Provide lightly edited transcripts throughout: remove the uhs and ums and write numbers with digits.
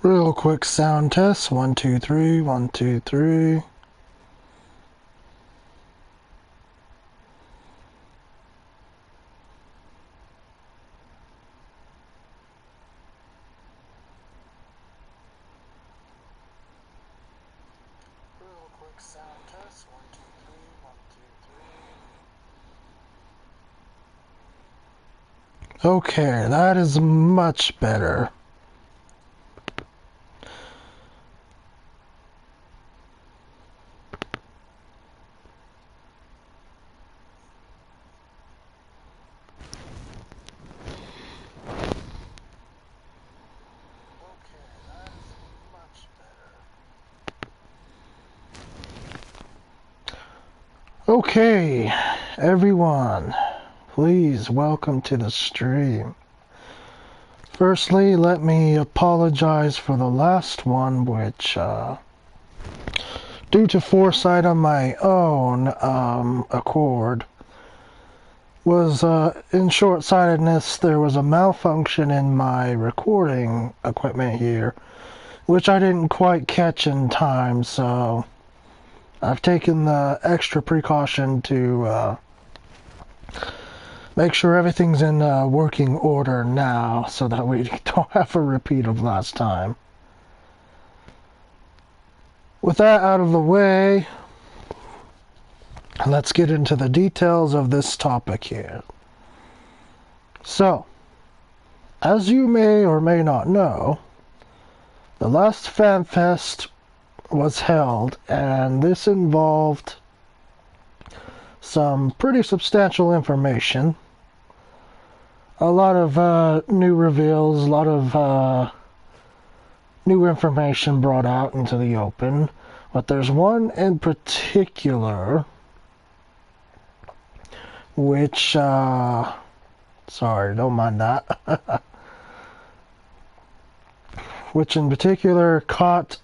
Real quick sound test. 1, 2, 3, 1, 2, 3. Real quick sound test. 1, 2, 3, 1, 2, 3. Okay, that is much better. Okay, everyone, please welcome to the stream. Firstly, let me apologize for the last one, which, due to foresight on my own accord, was in short-sightedness. There was a malfunction in my recording equipment here, which I didn't quite catch in time, so I've taken the extra precaution to make sure everything's in working order now so that we don't have a repeat of last time. With that out of the way, let's get into the details of this topic here. So, as you may or may not know, the last FanFest was held, and this involved some pretty substantial information, a lot of new reveals, a lot of new information brought out into the open, but there's one in particular which, sorry, don't mind that, which in particular caught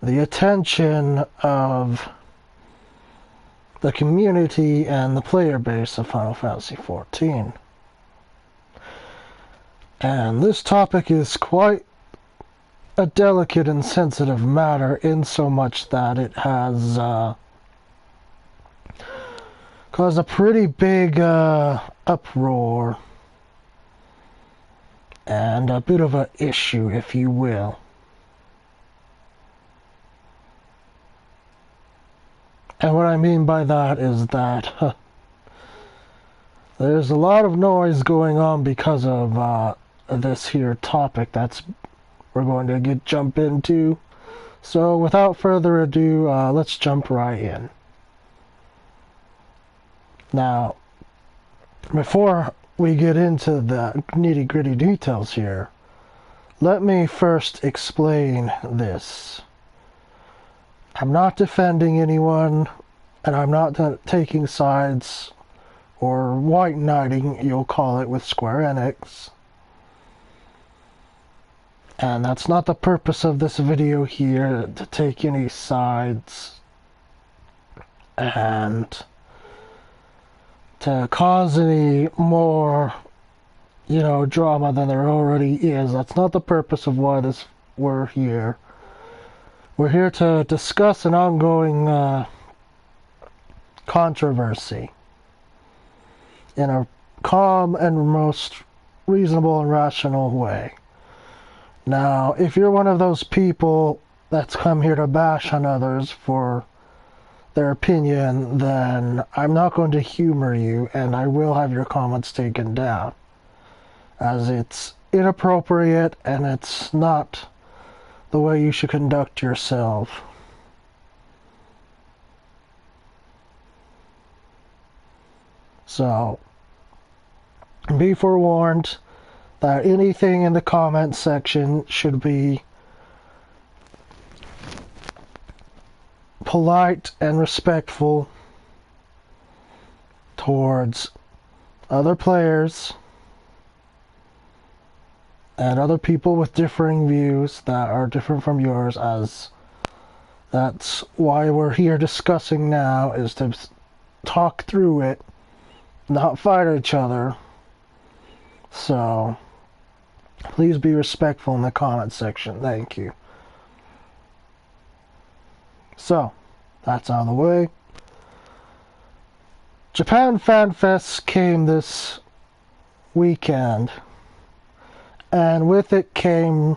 the attention of the community and the player base of Final Fantasy XIV. And this topic is quite a delicate and sensitive matter, in so much that it has caused a pretty big uproar and a bit of an issue, if you will. And what I mean by that is that there's a lot of noise going on because of this here topic that's we're going to jump into. So without further ado, let's jump right in. Now, before we get into the nitty-gritty details here, let me first explain this. I'm not defending anyone, and I'm not taking sides, or white knighting, you'll call it, with Square Enix. And that's not the purpose of this video here, to take any sides and to cause any more, drama than there already is. That's not the purpose of why we're here. We're here to discuss an ongoing controversy in a calm and most reasonable and rational way. Now, if you're one of those people that's come here to bash on others for their opinion, then I'm not going to humor you, and I will have your comments taken down, as it's inappropriate and it's not the way you should conduct yourself. So, be forewarned that anything in the comment section should be polite and respectful towards other players and other people with differing views that are different from yours, as that's why we're here discussing now, is to talk through it, not fight each other. So Please be respectful in the comment section. Thank you. So, that's out of the way. Japan Fan Fest came this weekend, and with it came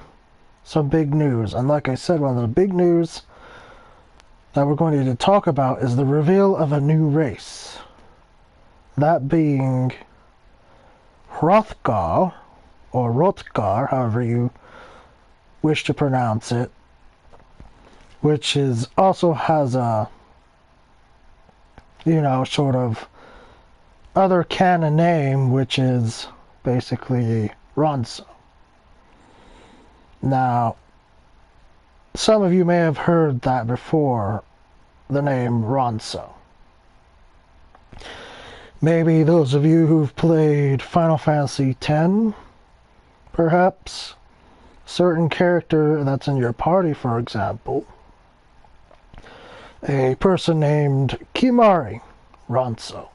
some big news. And like I said, one of the big news that we're going to talk about is the reveal of a new race. That being Hrothgar, or Rotgar, however you wish to pronounce it, which is also has a, sort of other canon name, which is basically Ronso. Now, some of you may have heard that before, the name Ronso. Maybe those of you who've played Final Fantasy X, perhaps, certain character that's in your party, for example, a person named Kimari Ronso.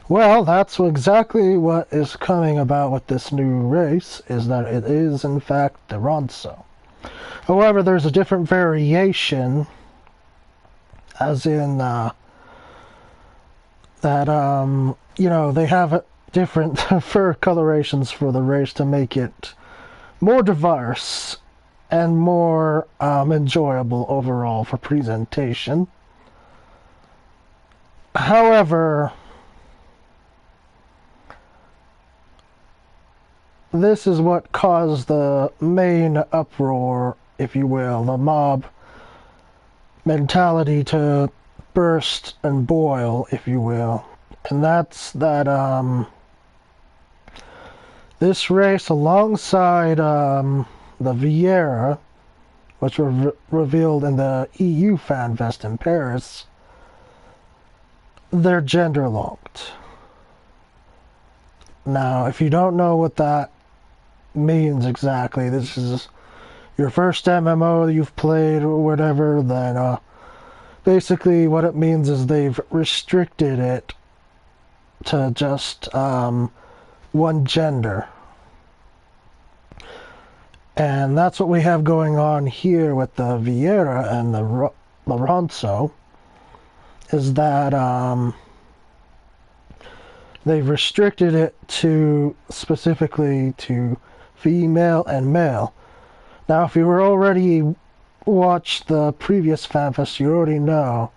Well, that's exactly what is coming about with this new race, is that it is in fact the Ronso. However, there's a different variation, as in that they have different fur colorations for the race to make it more diverse and more enjoyable overall for presentation. However, this is what caused the main uproar, if you will, the mob mentality to burst and boil, if you will. And that's that this race, alongside the Vieira, which were revealed in the EU Fanfest in Paris, they're gender locked. Now, if you don't know what that means exactly, this is your first MMO you've played or whatever, then basically what it means is they've restricted it to just one gender. And that's what we have going on here with the Vieira and the Ronso, is that they've restricted it to specifically to female and male. Now, if you were already watched the previous FanFest, you already know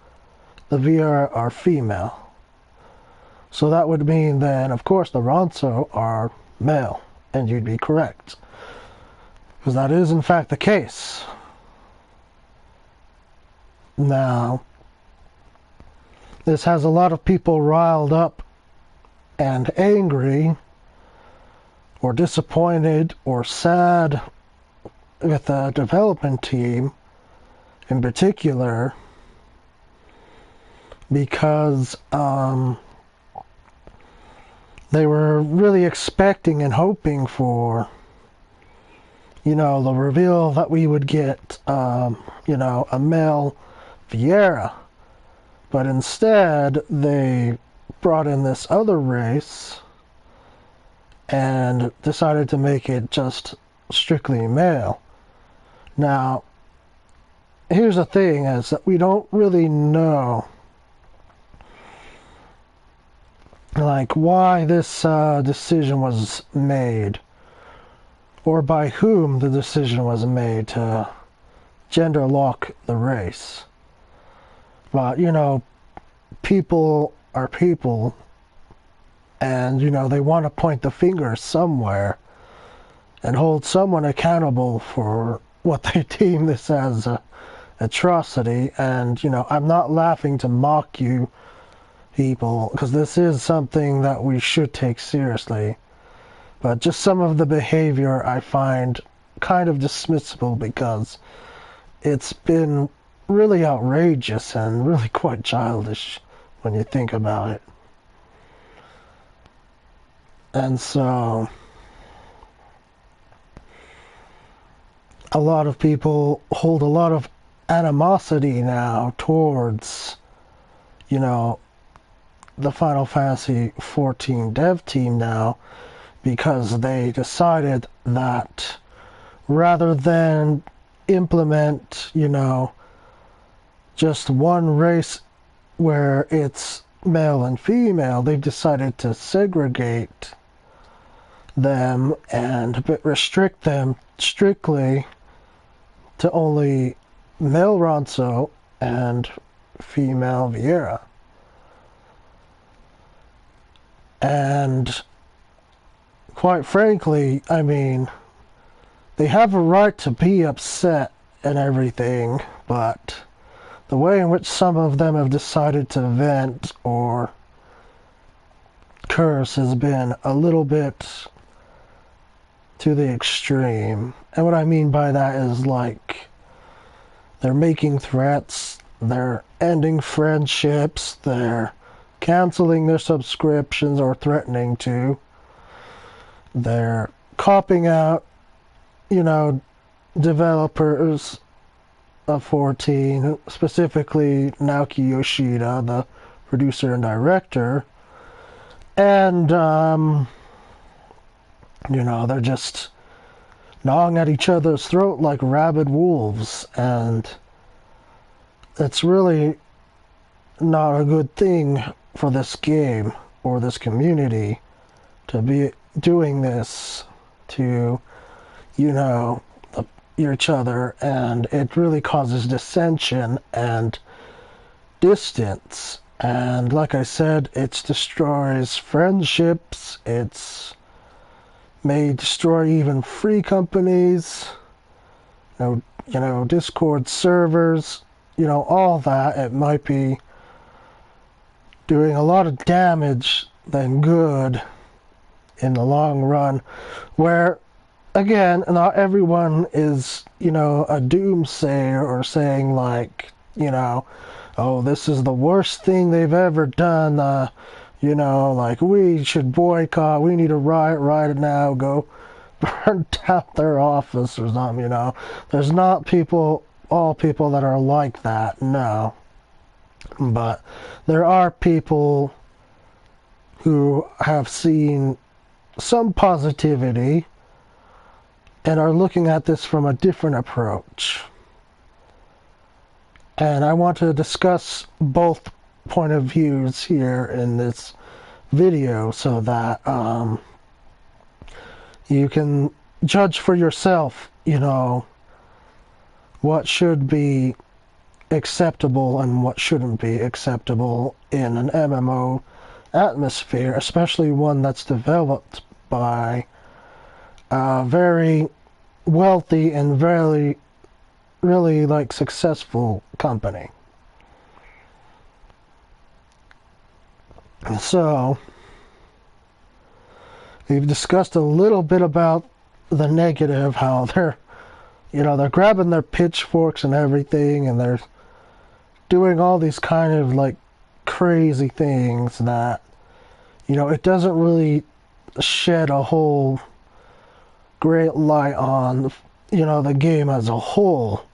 the Vieira are female. So that would mean then, of course, the Ronso are male, and you'd be correct. Because that is, in fact, the case. Now, this has a lot of people riled up and angry, or disappointed, or sad with the development team in particular, because they were really expecting and hoping for, the reveal that we would get, a male Vieira. But instead, they brought in this other race and decided to make it just strictly male. Now, here's the thing, is that we don't really know why this decision was made, or by whom the decision was made to gender lock the race. But, people are people, and, they want to point the finger somewhere and hold someone accountable for what they deem this as a atrocity. And, I'm not laughing to mock you people, because this is something that we should take seriously. But just some of the behavior I find kind of dismissible, because it's been really outrageous and really quite childish when you think about it. And so, a lot of people hold a lot of animosity now towards, the Final Fantasy XIV dev team now, because they decided that rather than implement, just one race where it's male and female, they've decided to segregate them and restrict them strictly to only male Ronso and female Viera. And quite frankly, I mean, they have a right to be upset and everything, but the way in which some of them have decided to vent or curse has been a little bit to the extreme. And what I mean by that is, like, they're making threats, they're ending friendships, they're canceling their subscriptions or threatening to. They're copping out, developers of 14, specifically Naoki Yoshida, the producer and director. And, they're just gnawing at each other's throat like rabid wolves. And it's really not a good thing for this game or this community to be doing this to, each other, and it really causes dissension and distance. And like I said, it destroys friendships, it's may destroy even free companies, Discord servers, all that. It might be doing a lot of damage than good in the long run, where, again, not everyone is, a doomsayer or saying, like, oh, this is the worst thing they've ever done, like, we should boycott, we need a riot right now, go burn down their office or something, There's not all people that are like that, no. But there are people who have seen some positivity and are looking at this from a different approach. And I want to discuss both point of views here in this video so that you can judge for yourself, what should be acceptable and what shouldn't be acceptable in an MMO atmosphere, especially one that's developed by a very wealthy and very really successful company. So we've discussed a little bit about the negative, how they're grabbing their pitchforks and everything, and they're doing all these kind of crazy things that it doesn't really shed a whole great light on the game as a whole.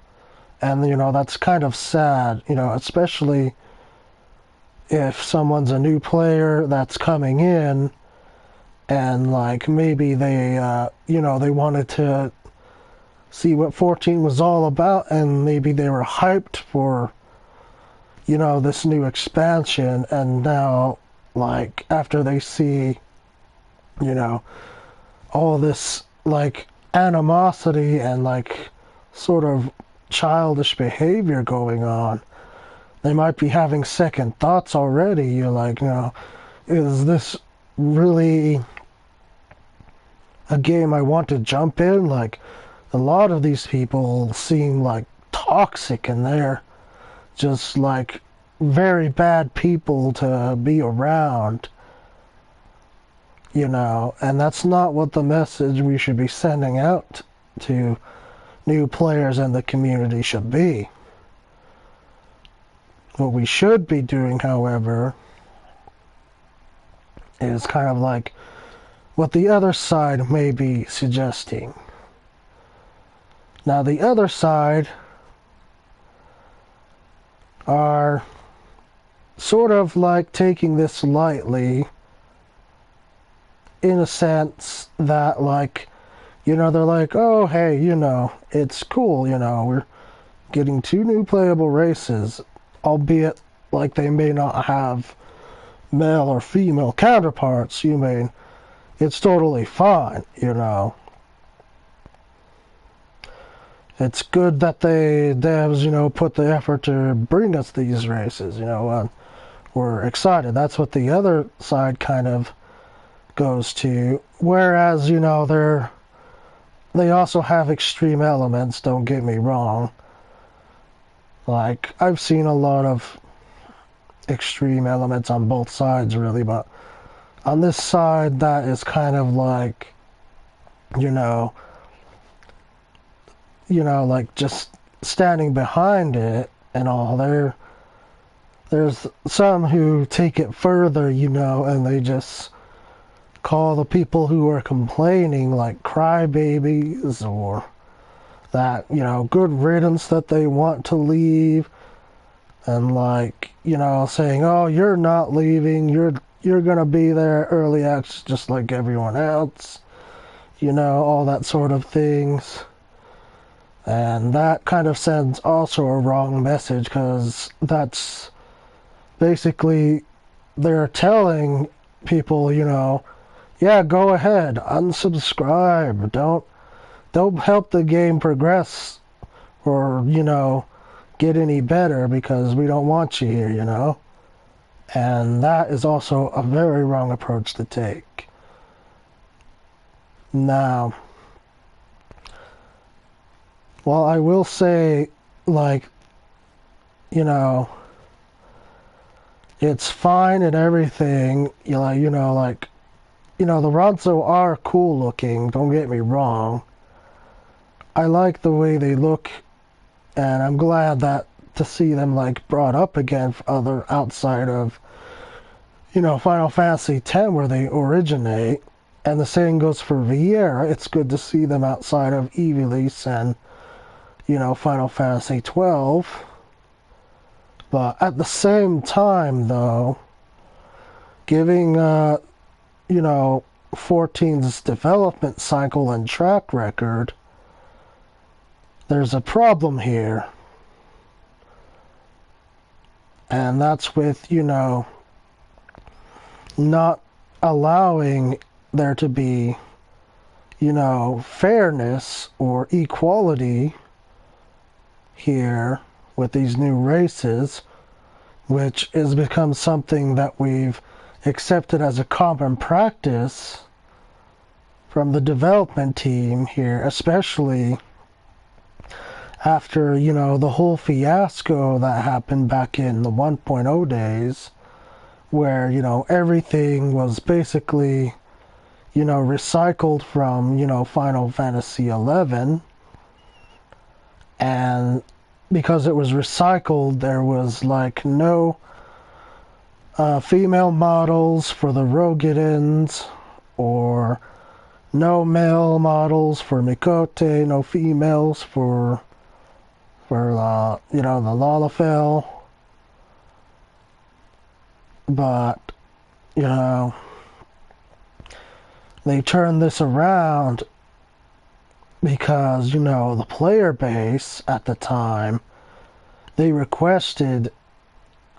And that's kind of sad, especially if someone's a new player that's coming in and maybe they they wanted to see what 14 was all about, and maybe they were hyped for this new expansion, and now after they see all this animosity and sort of childish behavior going on, they might be having second thoughts already. You're is this really a game I want to jump in? A lot of these people seem toxic, and they're just very bad people to be around, and that's not what the message we should be sending out to new players and the community should be. What we should be doing, however, is kind of what the other side may be suggesting. Now, the other side are sort of like taking this lightly in a sense that, like, you know, they're like, oh, hey, you know, it's cool, you know, we're getting 2 new playable races, albeit, like, they may not have male or female counterparts, you mean, it's totally fine, you know. It's good that devs, you know, put the effort to bring us these races, you know, and we're excited. That's what the other side kind of goes to. Whereas, you know, they also have extreme elements, don't get me wrong. Like, I've seen a lot of extreme elements on both sides, really, but on this side, that is kind of like, you know, like just standing behind it and all. There's some who take it further, you know, and they just call the people who are complaining like crybabies, or that, you know, good riddance, that they want to leave, and like, you know, saying, oh, you're not leaving, you're gonna be there early access just like everyone else, you know, all that sort of things. And that kind of sends also a wrong message, because that's basically, they're telling people, you know, yeah, go ahead, unsubscribe, don't help the game progress or, you know, get any better, because we don't want you here, you know. And that is also a very wrong approach to take. Now, well, I will say, like, you know, it's fine and everything, you know, like, you know, the Ronso are cool looking, don't get me wrong. I like the way they look, and I'm glad that to see them, like, brought up again for other outside of, you know, Final Fantasy X, where they originate. And the same goes for Vieira. It's good to see them outside of Ivalice and, you know, Final Fantasy XII. But at the same time, though, giving, you know, 14's development cycle and track record, there's a problem here. And that's with, you know, not allowing there to be, you know, fairness or equality here with these new races, which has become something that we've accepted as a common practice from the development team here, especially after, you know, the whole fiasco that happened back in the 1.0 days, where, you know, everything was basically, you know, recycled from, you know, Final Fantasy XI. And because it was recycled, there was, like, no female models for the Rogadins, or no male models for Mikote, no females for you know, the Lalafell. But, you know, they turned this around because, you know, the player base at the time, they requested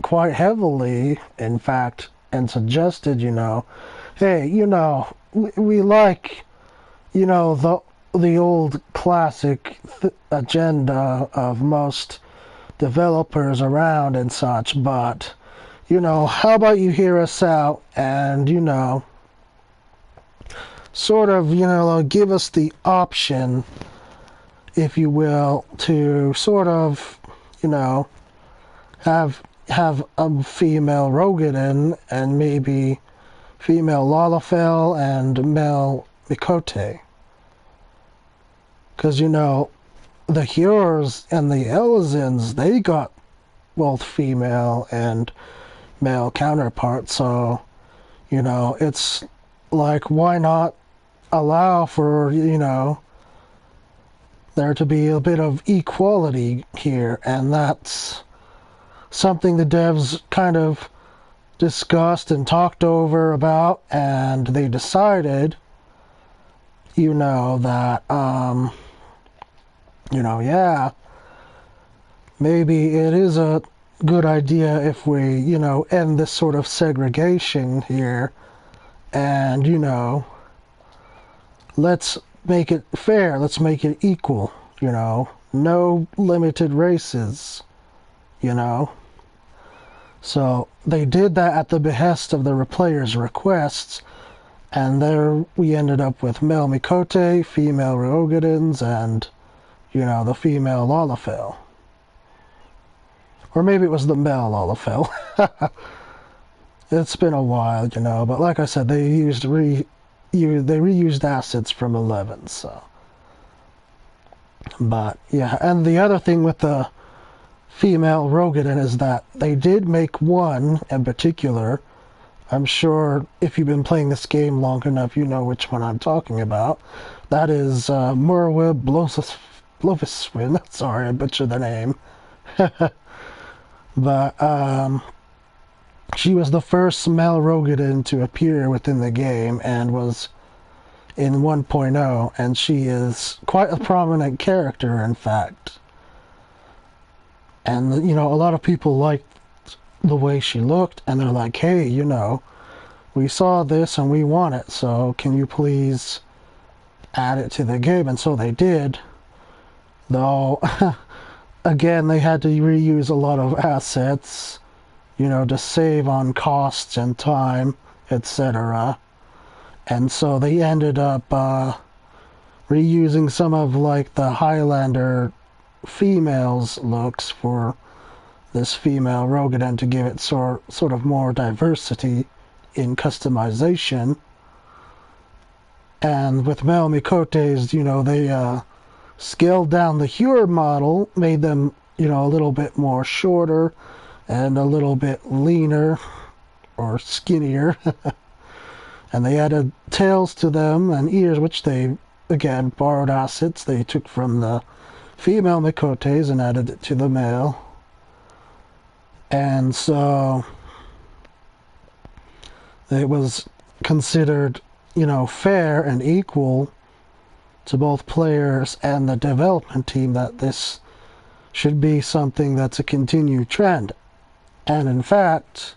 quite heavily, in fact, and suggested, you know, hey, you know, we like, you know, the old classic agenda of most developers around and such, but, you know, how about you hear us out and, you know, sort of, you know, give us the option, if you will, to sort of, you know, have a female Rogadin and maybe female Lalafell and male Mikote. Because, you know, the Hyurs and the Elizins, they got both female and male counterparts, so, you know, it's like, why not allow for, you know, there to be a bit of equality here? And that's something the devs kind of discussed and talked over about, and they decided, that, yeah, maybe it is a good idea if we, end this sort of segregation here, and, let's make it fair, let's make it equal, no limited races, So they did that at the behest of the players' requests, and there we ended up with male Mikote, female Ryogadins, and, the female Lalafell. Or maybe it was the male Lalafell. It's been a while, but like I said, they reused assets from 11, so. But, yeah, and the other thing with the female Rogadin is that they did make one in particular. I'm sure if you've been playing this game long enough, you know which one I'm talking about. That is Murwib Blofiswin. Sorry, I butchered the name. But she was the first male Rogadin to appear within the game and was in 1.0, and she is quite a prominent character, in fact. And, a lot of people liked the way she looked, and they're like, hey, we saw this and we want it, so can you please add it to the game? And so they did, though, again, they had to reuse a lot of assets, to save on costs and time, etc. And so they ended up reusing some of, the Highlander females' looks for this female Rogadin to give it sort of more diversity in customization. And with male Mikotes, they scaled down the Hure model, made them, a little bit more shorter and a little bit leaner or skinnier. And they added tails to them and ears, which they, again, borrowed assets they took from the female Mikotes and added it to the male. And so it was considered, fair and equal to both players and the development team that this should be something that's a continued trend. And in fact,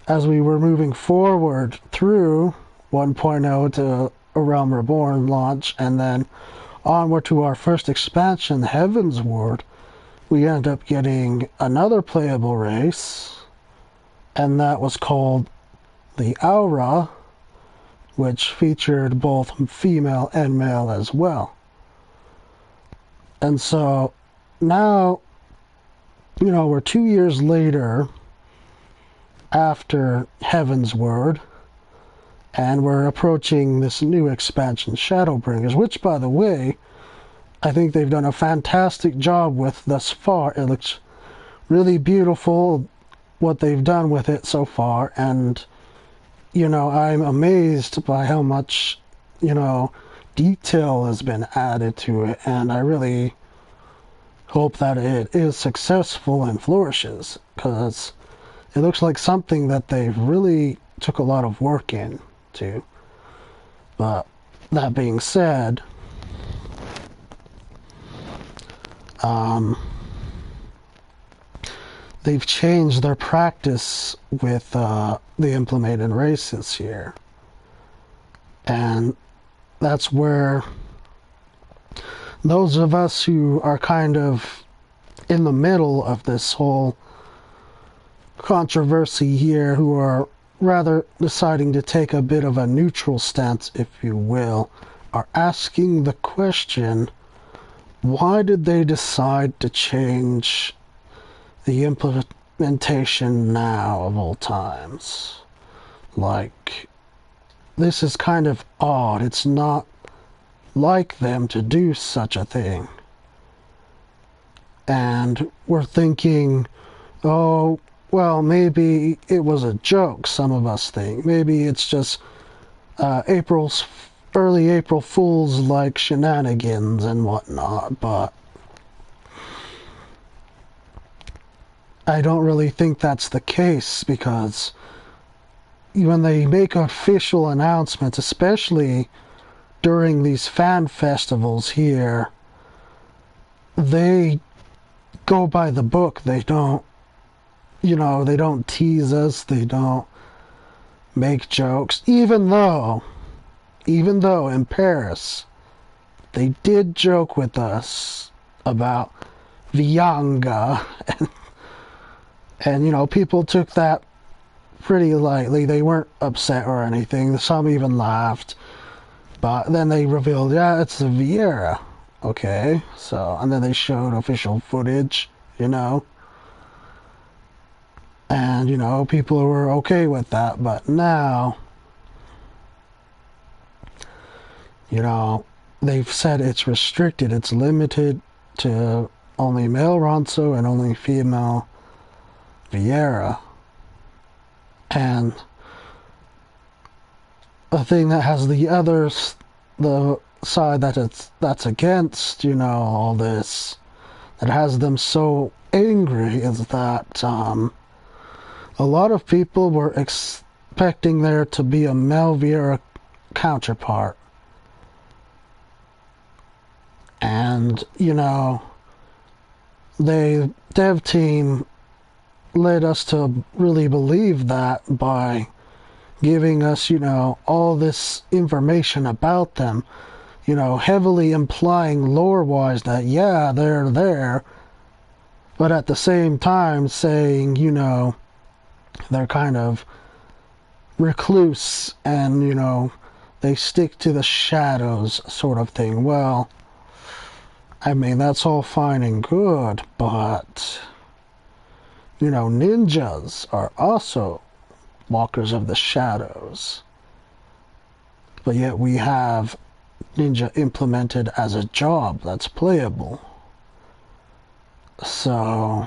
as we were moving forward through 1.0 to A Realm Reborn launch, and then onward to our first expansion, Heavensward, we ended up getting another playable race, and that was called the Aura, which featured both female and male as well. And so now, we're 2 years later after Heavensward, and we're approaching this new expansion, ShadowBringers, which, by the way, I think they've done a fantastic job with thus far. It looks really beautiful, what they've done with it so far, and, I'm amazed by how much, detail has been added to it, and I really hope that it is successful and flourishes, because it looks like something that they've really took a lot of work into. But that being said, they've changed their practice with the implemented races here. And that's where those of us who are kind of in the middle of this whole controversy here, who are rather deciding to take a bit of a neutral stance, if you will, are asking the question, why did they decide to change the implementation now of all times? Like, this is kind of odd. It's not like them to do such a thing. And we're thinking, oh, well, maybe it was a joke, some of us think. Maybe it's just early April Fools like shenanigans and whatnot, but I don't really think that's the case, because when they make official announcements, especially during these fan festivals here, they go by the book. They don't, they don't tease us, they don't make jokes, even though in Paris they did joke with us about Vianga, and people took that pretty lightly. They weren't upset or anything. Some even laughed. But then they revealed, yeah, it's the Vieira. Okay, so, and then they showed official footage, and, people were okay with that. But now, they've said it's restricted. It's limited to only male Ronso and only female Vieira. And the thing that has the side that's against, all this, that has them so angry, is that a lot of people were expecting there to be a male Vieira counterpart. And, the dev team led us to really believe that by giving us, all this information about them, heavily implying lore-wise that, yeah, they're there, but at the same time saying, they're kind of recluse and, they stick to the shadows sort of thing. Well, I mean, that's all fine and good, but, ninjas are also walkers of the shadows. But yet we have ninja implemented as a job that's playable. So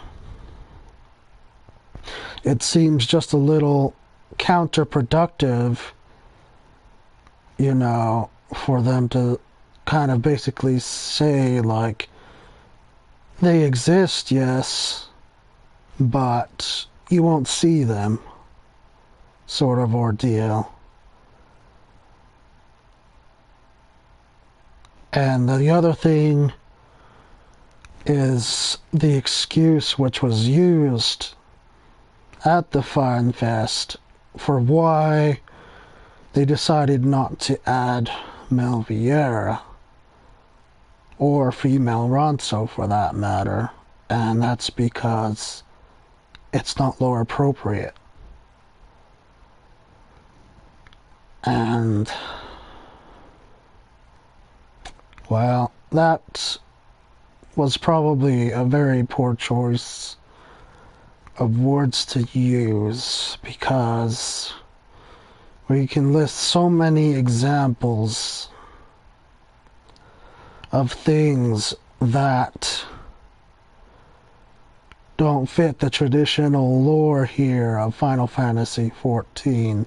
it seems just a little counterproductive, for them to kind of basically say, like, they exist, yes, but you won't see them, sort of ordeal. And the other thing is the excuse which was used at the FanFest for why they decided not to add Mel Vieira, or female Ronso for that matter, and that's because it's not lore appropriate. And, well, that was probably a very poor choice of words to use, because we can list so many examples of things that don't fit the traditional lore here of Final Fantasy XIV.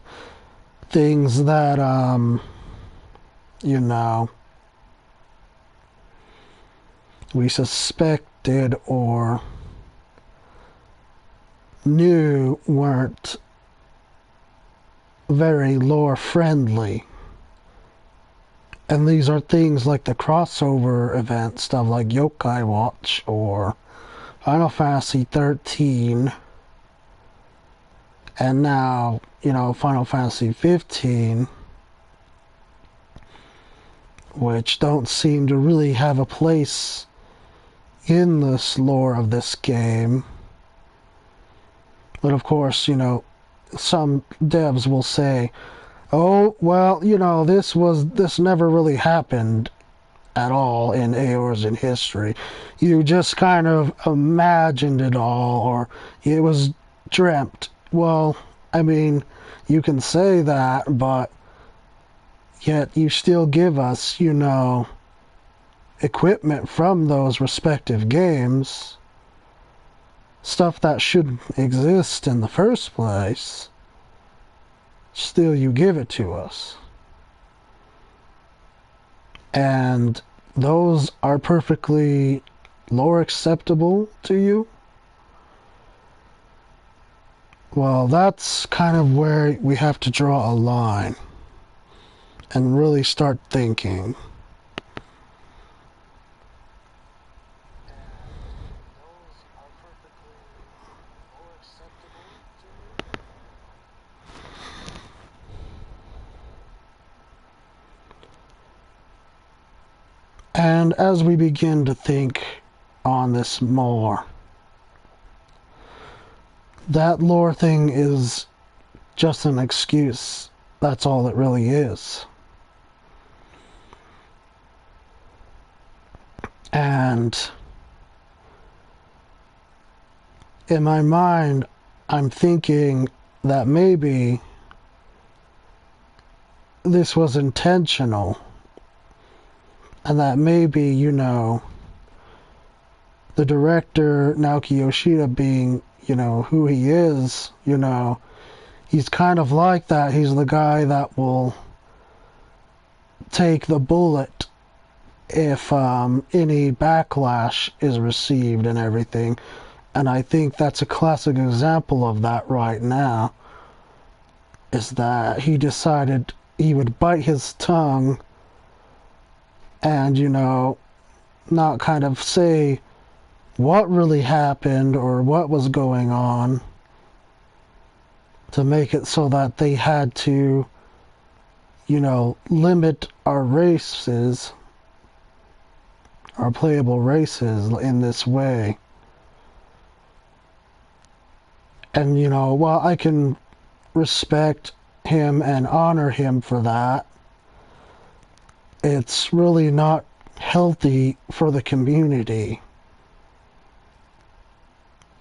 Things that, we suspected or knew weren't very lore friendly. And these are things like the crossover event stuff like Yokai Watch or Final Fantasy XIII, and now, Final Fantasy XV, which don't seem to really have a place in this lore of this game. But of course, some devs will say, oh, well, this never really happened at all in Eorze's history. You just kind of imagined it all, or it was dreamt. Well, I mean, you can say that, but yet you still give us, equipment from those respective games, stuff that shouldn't exist in the first place. Still, you give it to us. And those are perfectly lore acceptable to you. Well, that's kind of where we have to draw a line and really start thinking. And as we begin to think on this more, that lore thing is just an excuse. That's all it really is. And in my mind, I'm thinking that maybe this was intentional. And that maybe, you know, the director, Naoki Yoshida, being, you know, who he is, you know, he's kind of like that. He's the guy that will take the bullet if any backlash is received and everything. And I think that's a classic example of that right now, is that he decided he would bite his tongue and, you know, not kind of say what really happened or what was going on, to make it so that they had to, you know, limit our races, our playable races in this way. And, you know, while I can respect him and honor him for that, it's really not healthy for the community.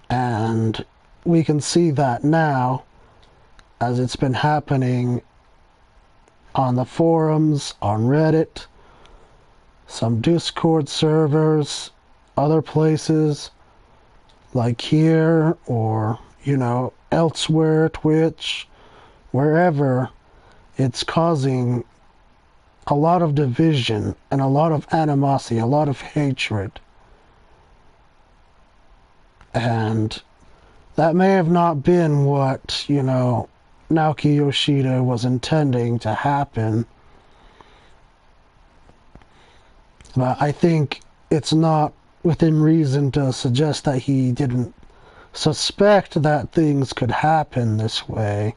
And we can see that now, as it's been happening on the forums, on Reddit, some Discord servers, other places, like here, or, you know, elsewhere, Twitch, wherever. It's causing a lot of division and a lot of animosity, a lot of hatred. And that may have not been what, you know, Naoki Yoshida was intending to happen. But I think it's not within reason to suggest that he didn't suspect that things could happen this way.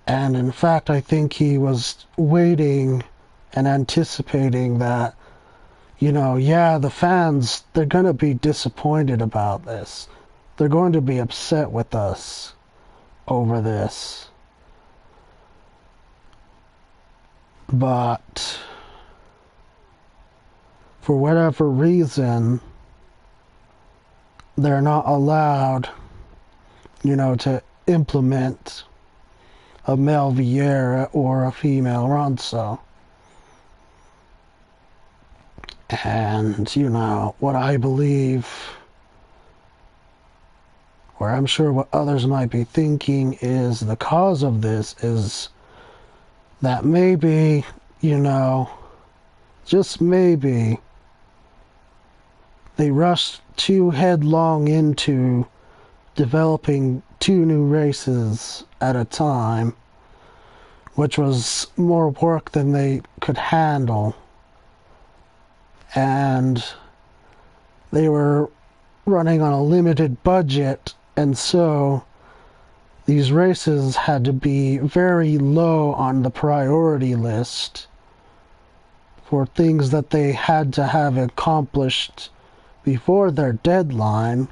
And in fact, I think he was waiting and anticipating that, you know, yeah, the fans, they're going to be disappointed about this. They're going to be upset with us over this. But for whatever reason, they're not allowed, you know, to implement a male Vieira or a female Ronso. And, you know, what I believe, or I'm sure what others might be thinking, is the cause of this is that maybe, you know, just maybe, they rushed too headlong into developing 2 new races at a time, which was more work than they could handle. And they were running on a limited budget, and so these races had to be very low on the priority list for things that they had to have accomplished before their deadline,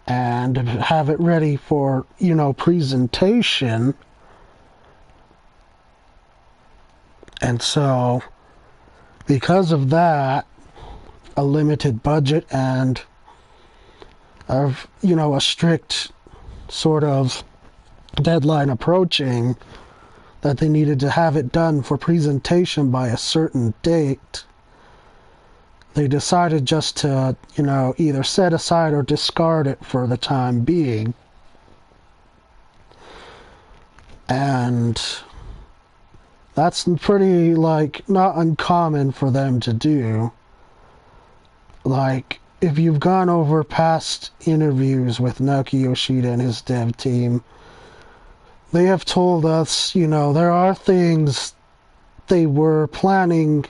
and have it ready for, you know, presentation. And so, because of that, a limited budget and of, you know, a strict sort of deadline approaching, that they needed to have it done for presentation by a certain date, they decided just to, you know, either set aside or discard it for the time being. And that's pretty, like, not uncommon for them to do. Like, if you've gone over past interviews with Naoki Yoshida and his dev team, they have told us, there are things they were planning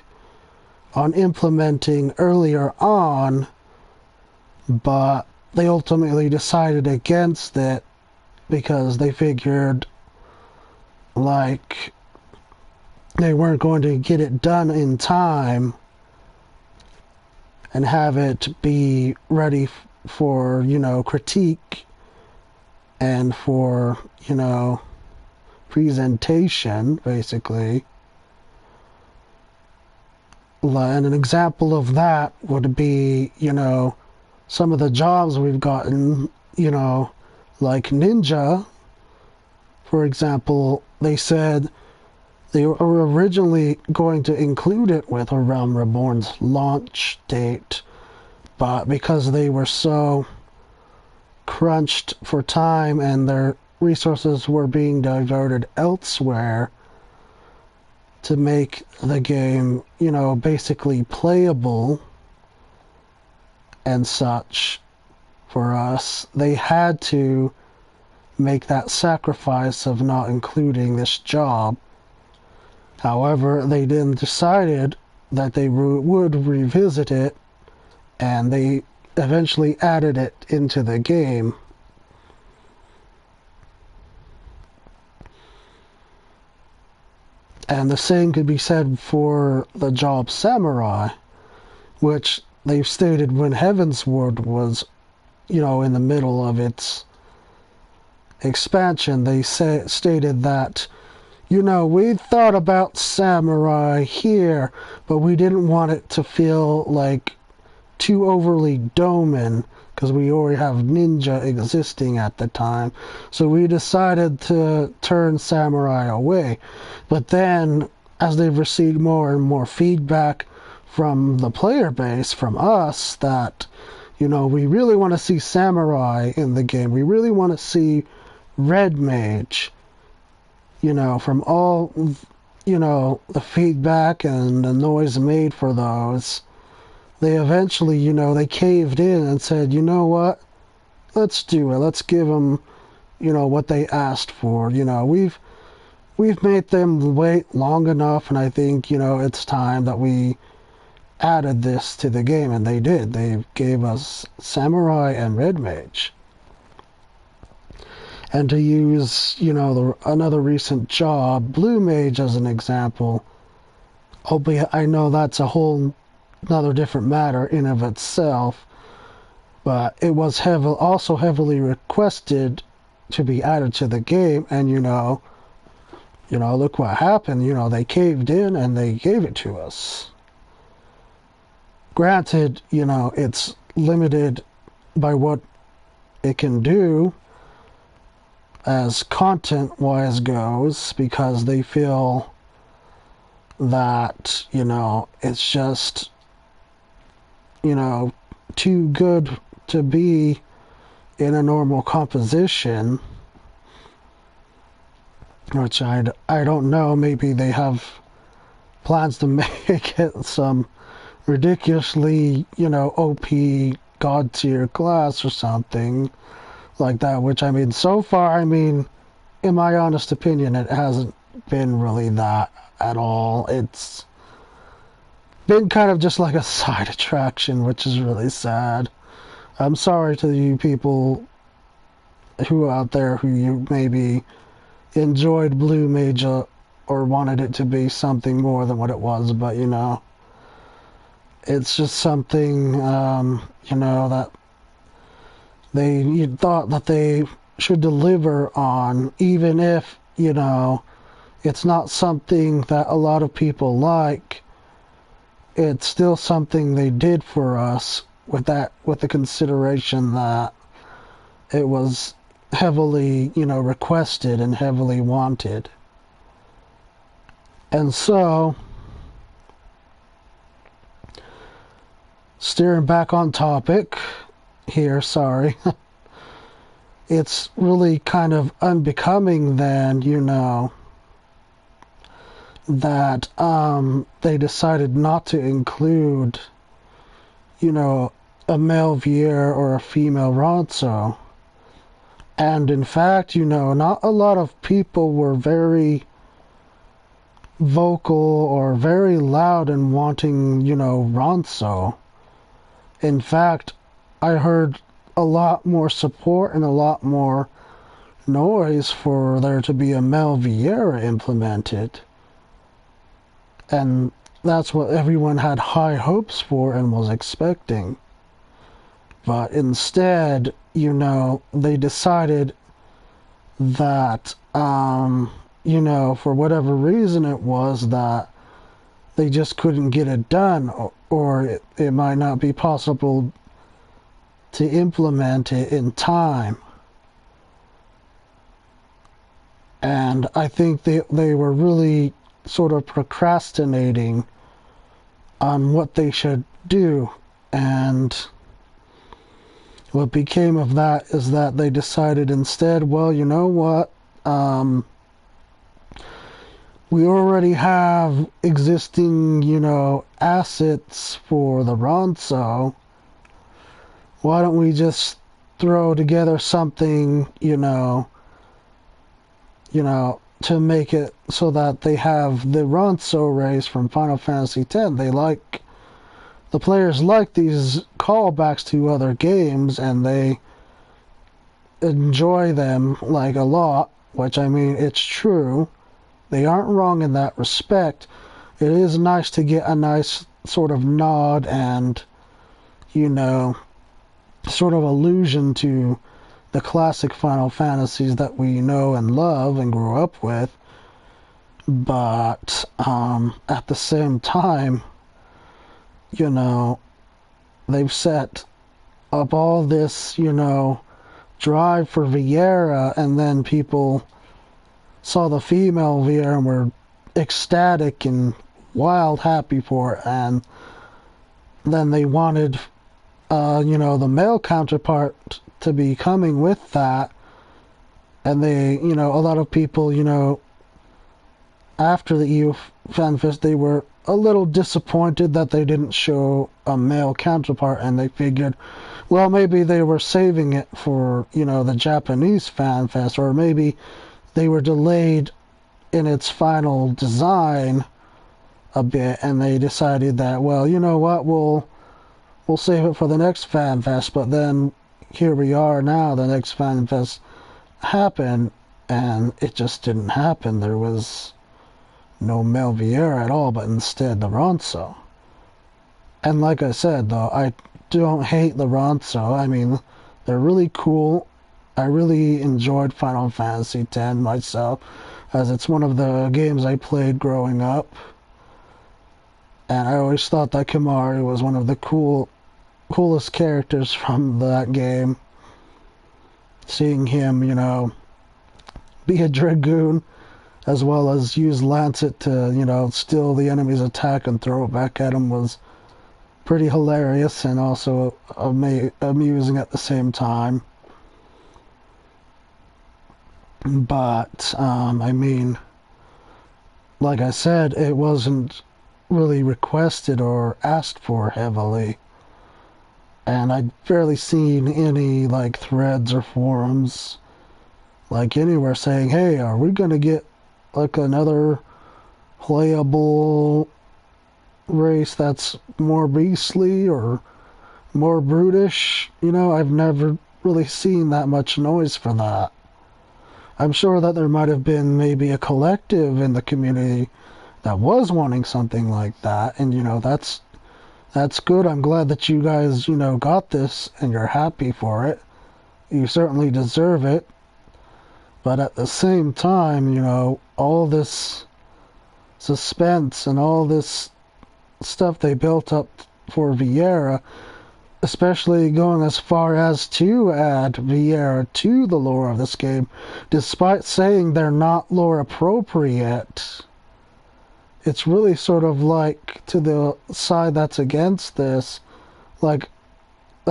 on implementing earlier on, but they ultimately decided against it because they figured like they weren't going to get it done in time and have it be ready for, critique and for, presentation, basically. And an example of that would be, some of the jobs we've gotten, like Ninja, for example. They said they were originally going to include it with A Realm Reborn's launch date, but because they were so crunched for time and their resources were being diverted elsewhere to make the game, basically playable and such for us, they had to make that sacrifice of not including this job. However, they then decided that they would revisit it, and they eventually added it into the game. And the same could be said for the job Samurai, which they've stated when Heavensward was, in the middle of its expansion, they stated that, we thought about Samurai here, but we didn't want it to feel like too overly Doman, because we already have Ninja existing at the time. So we decided to turn Samurai away. But then, as they've received more and more feedback from the player base, from us, that, we really want to see Samurai in the game. We really want to see Red Mage. From all, the feedback and the noise made for those, they eventually, they caved in and said, you know what, let's do it. Let's give them, what they asked for. We've made them wait long enough, and I think, it's time that we added this to the game, and they did. They gave us Samurai and Red Mage. And to use, another recent job, Blue Mage as an example, albeit I know that's a whole another different matter in of itself, but it was also heavily requested to be added to the game, and look what happened. They caved in and they gave it to us. Granted, it's limited by what it can do as content-wise goes, because they feel that, it's just, too good to be in a normal composition, which I don't know. Maybe they have plans to make it some ridiculously, OP god tier class or something like that, which, so far, in my honest opinion, it hasn't been really that at all. It's been kind of just like a side attraction, which is really sad. I'm sorry to you people who out there who you maybe enjoyed Blue Mage or wanted it to be something more than what it was, but it's just something that they thought that they should deliver on, even if it's not something that a lot of people like. It's still something they did for us, with the consideration that it was heavily, requested and heavily wanted. And so, steering back on topic here, sorry. It's really kind of unbecoming then, that they decided not to include, a male Viera or a female Ronso. And in fact, not a lot of people were very vocal or very loud in wanting, Ronso. In fact, I heard a lot more support and a lot more noise for there to be a male Viera implemented. And that's what everyone had high hopes for and was expecting. But instead, they decided that, for whatever reason it was, that they just couldn't get it done, or it might not be possible to implement it in time. And I think they were really sort of procrastinating on what they should do. And what became of that is that they decided instead, well, you know what? We already have existing, assets for the Ronso. Why don't we just throw together something, to make it so that they have the Ronso race from Final Fantasy X. The players like these callbacks to other games, and they enjoy them a lot, which, I mean, it's true. They aren't wrong in that respect. It is nice to get a nice sort of nod and, sort of allusion to the classic Final Fantasies that we know and love and grew up with. But at the same time, they've set up all this, drive for Viera, and then people saw the female Viera and were ecstatic and wild happy for it, and then they wanted, the male counterpart to be coming with that, and they, a lot of people, after the EU FanFest, they were a little disappointed that they didn't show a male counterpart, and they figured, well, maybe they were saving it for, the Japanese FanFest, or maybe they were delayed in its final design a bit, and they decided that, well, you know what, we'll save it for the next FanFest. But then here we are now, the next FanFest happened, and it just didn't happen. There was no male Viera at all, but instead the Ronso. And like I said, though, I don't hate the Ronso. I mean, they're really cool. I really enjoyed Final Fantasy X myself, as it's one of the games I played growing up. And I always thought that Kimahri was one of the coolest characters from that game. Seeing him, be a Dragoon, as well as use Lancet to, steal the enemy's attack and throw it back at him, was pretty hilarious and also amusing at the same time. But, I mean, like I said, it wasn't really requested or asked for heavily. And I'd barely seen any, threads or forums, anywhere saying, hey, are we going to get, another playable race that's more beastly or more brutish? I've never really seen that much noise for that. I'm sure that there might have been maybe a collective in the community that was wanting something like that, and that's good. I'm glad that you guys, got this and you're happy for it. You certainly deserve it. But at the same time, all this suspense and all this stuff they built up for Viera, especially going as far as to add Viera to the lore of this game, despite saying they're not lore appropriate. It's really sort of to the side that's against this, a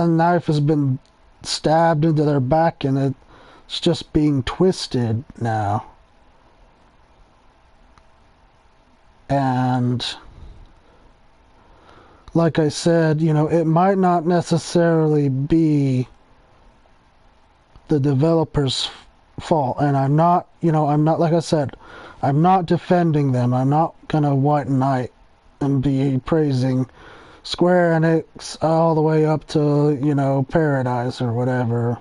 knife has been stabbed into their back and it's just being twisted now. And like I said, it might not necessarily be the developer's fault. And I'm not, like I said, I'm not defending them. I'm not gonna white knight and be praising Square Enix all the way up to, Paradise or whatever.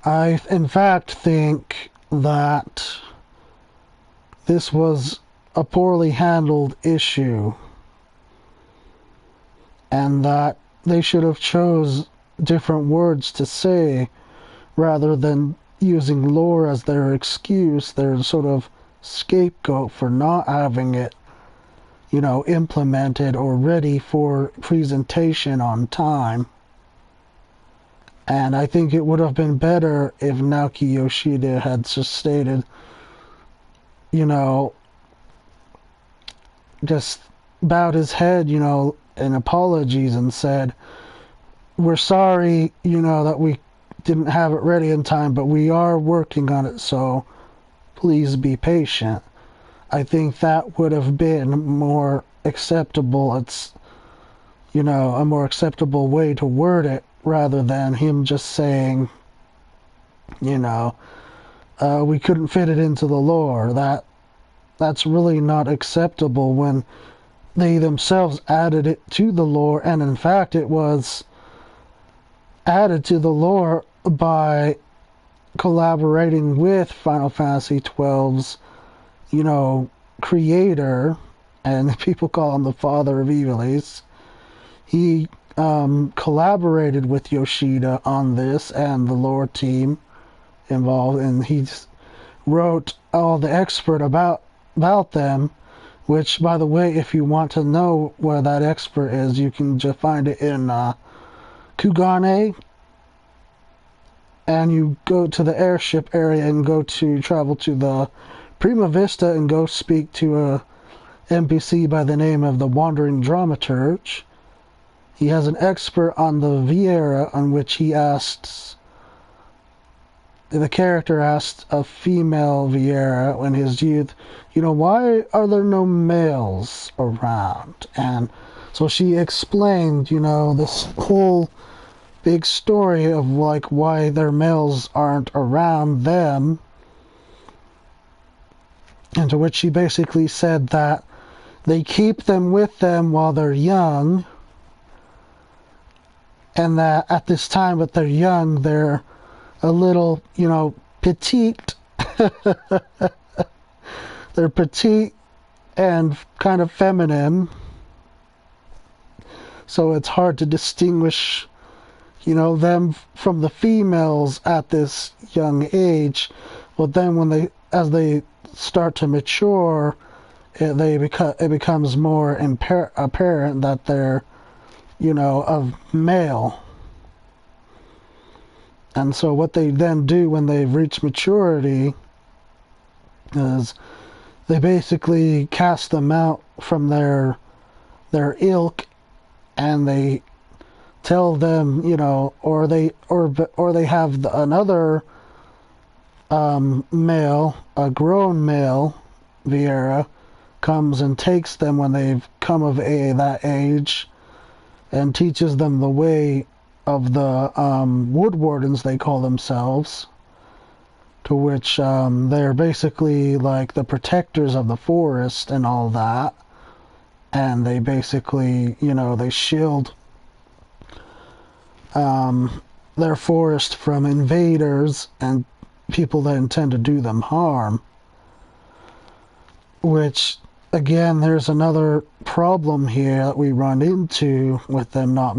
I, in fact, think that this was a poorly handled issue, and that they should have chose different words to say rather than using lore as their excuse, their sort of scapegoat for not having it, implemented or ready for presentation on time. And I think it would have been better if Naoki Yoshida had just stated, just bowed his head, in apologies and said, we're sorry, that we didn't have it ready in time, but we are working on it, so please be patient. I think that would have been more acceptable. It's, a more acceptable way to word it rather than him just saying, we couldn't fit it into the lore. That's really not acceptable when they themselves added it to the lore, and in fact it was added to the lore by collaborating with Final Fantasy XII's, creator, and people call him the father of Ivalice. He collaborated with Yoshida on this and the lore team involved, and he wrote all the expert about them, which, by the way, if you want to know where that expert is, you can just find it in Kugane, and you go to the airship area and travel to the Prima Vista and go speak to a NPC by the name of the Wandering Dramaturge. He has an expert on the Viera, on which the character asked a female Viera in his youth, why are there no males around? And so she explained, this whole big story of why their males aren't around them, and to which she basically said that they keep them with them while they're young, and that at this time that they're young, they're a little, petite. They're petite and kind of feminine, so it's hard to distinguish, them from the females at this young age. But then as they start to mature, it becomes more apparent that they're, of male. And so what they then do when they've reached maturity is they basically cast them out from their ilk, and they tell them, or they have another male, a grown male, Viera, comes and takes them when they've come of that age, and teaches them the way of the wood wardens, they call themselves, to which they're basically like the protectors of the forest and all that, and they basically, they shield their forest from invaders and people that intend to do them harm. Which, again, there's another problem here that we run into with them not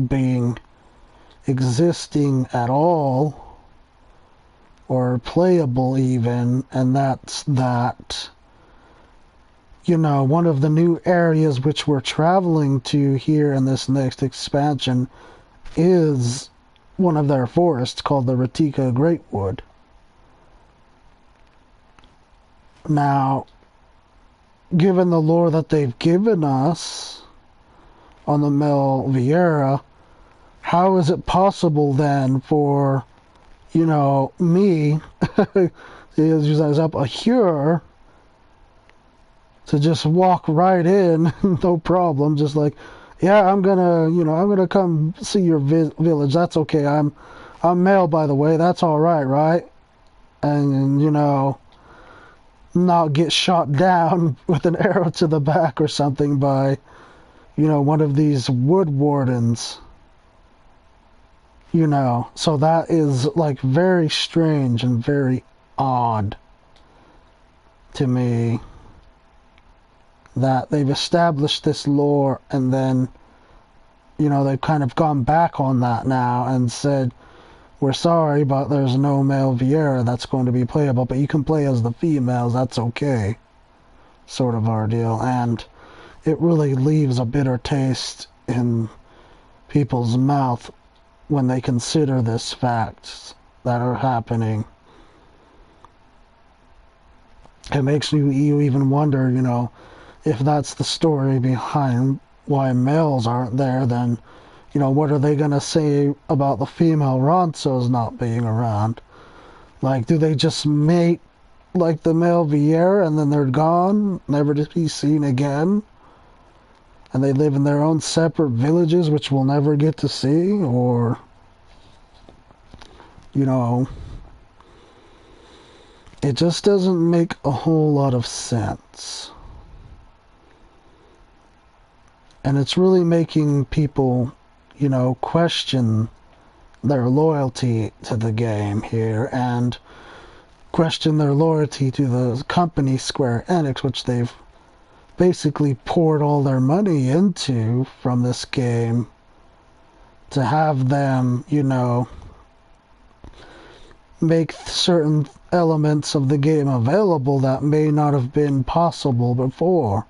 existing at all, or playable even, and that's that, one of the new areas which we're traveling to here in this next expansion is one of their forests called the Ratika Greatwood. Now, given the lore that they've given us on the Mel Viera, how is it possible then for, me, as up a Hure, to just walk right in, no problem. Just like, yeah, I'm gonna come see your village. That's okay. I'm male, by the way. That's all right, right? And not get shot down with an arrow to the back or something by, one of these wood wardens. So that is like very strange and very odd to me, that they've established this lore and then, they've kind of gone back on that now and said, we're sorry, but there's no male Vieira that's going to be playable, but you can play as the females, that's okay, sort of ordeal. And it really leaves a bitter taste in people's mouth when they consider this facts that are happening. It makes you even wonder, if that's the story behind why males aren't there, then, what are they going to say about the female Ronsos not being around? Like, do they just mate like the male Vieira and then they're gone, never to be seen again? And they live in their own separate villages, which we'll never get to see? Or, it just doesn't make a whole lot of sense. And it's really making people, question their loyalty to the game here, and question their loyalty to the company Square Enix, which they've basically poured all their money into from this game, to have them, make certain elements of the game available that may not have been possible before.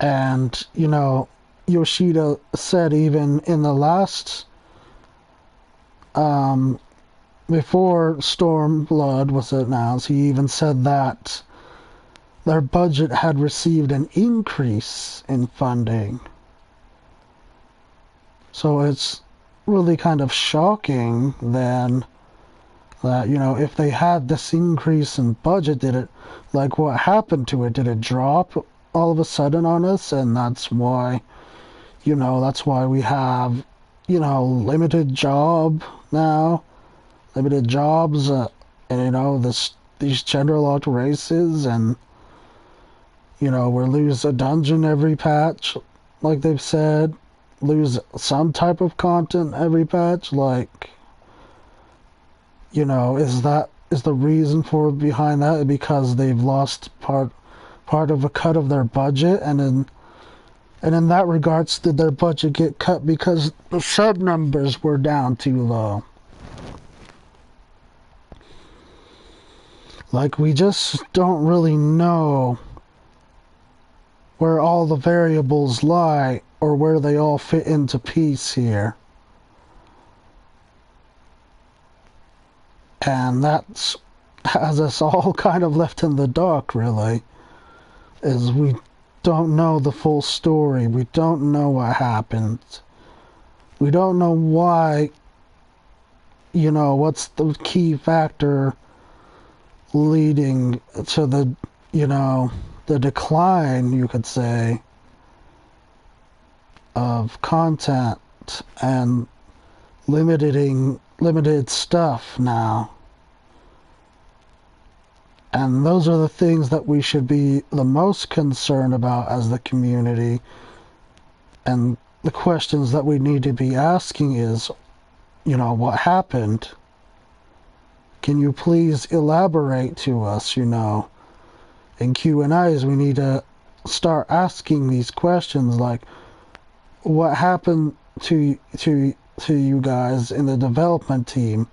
And, Yoshida said even in the last, before Stormblood was announced, he even said that their budget had received an increase in funding. So it's really kind of shocking then that, if they had this increase in budget, did it, like, what happened to it? Did it drop all of a sudden on us? And that's why, that's why we have, limited job now, limited jobs, and, these gender-locked races, and, we lose a dungeon every patch, like they've said, lose some type of content every patch, like, is the reason for behind that because they've lost part of a cut of their budget? And in that regards, did their budget get cut because the sub numbers were down too low? Like, we just don't really know where all the variables lie, or where they all fit into piece here. And that's has us all kind of left in the dark, really, is we don't know the full story. We don't know what happened. We don't know why, what's the key factor leading to the, the decline, you could say, of content and limited stuff now. And those are the things that we should be the most concerned about as the community. And the questions that we need to be asking is, what happened? Can you please elaborate to us, In Q&As, we need to start asking these questions like, what happened to you guys in the development team?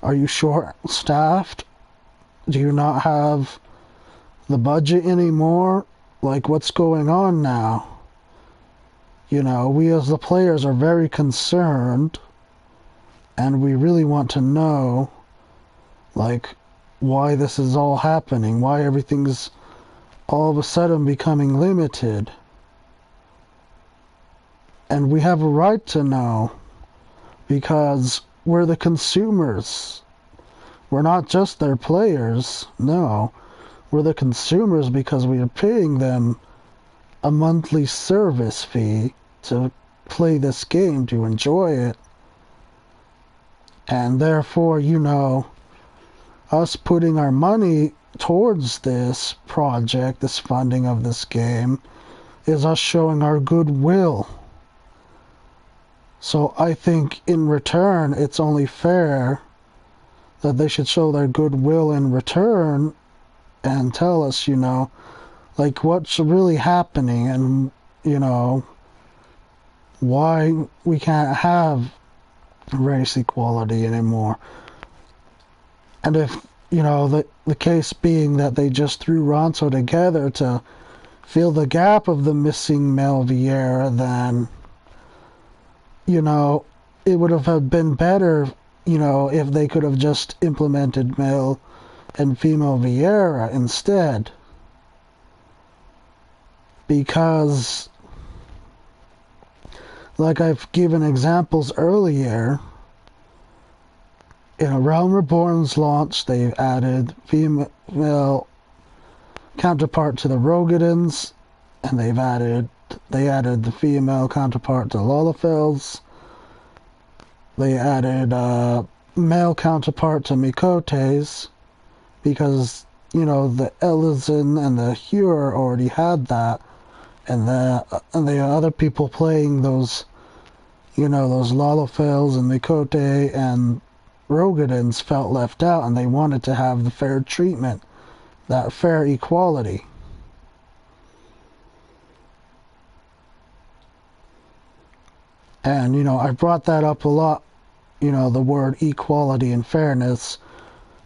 Are you short-staffed? Do you not have the budget anymore? Like, what's going on now? We as the players are very concerned, and we really want to know, like, why this is all happening, why everything's all of a sudden becoming limited. And we have a right to know, because we're the consumers. We're not just their players, no. We're the consumers because we are paying them a monthly service fee to play this game, to enjoy it. And therefore, us putting our money towards this project, this funding of this game, is us showing our goodwill. So I think in return, it's only fair that they should show their goodwill in return and tell us, like what's really happening and, why we can't have race equality anymore. And if, the case being that they just threw Ronso together to fill the gap of the missing male Vieira, then, it would have been better, if they could have just implemented male and female Vieira instead. Because, like I've given examples earlier, in A Realm Reborn's launch, they've added female counterpart to the Rogadins, and they added the female counterpart to Lolafels. They added male counterpart to Mikotes, because, the Elizin and the Hur already had that, and the other people playing those, those Lolafels and Mikote and Rogadins felt left out, and they wanted to have the fair treatment, that fair equality. And, I brought that up a lot, the word equality and fairness.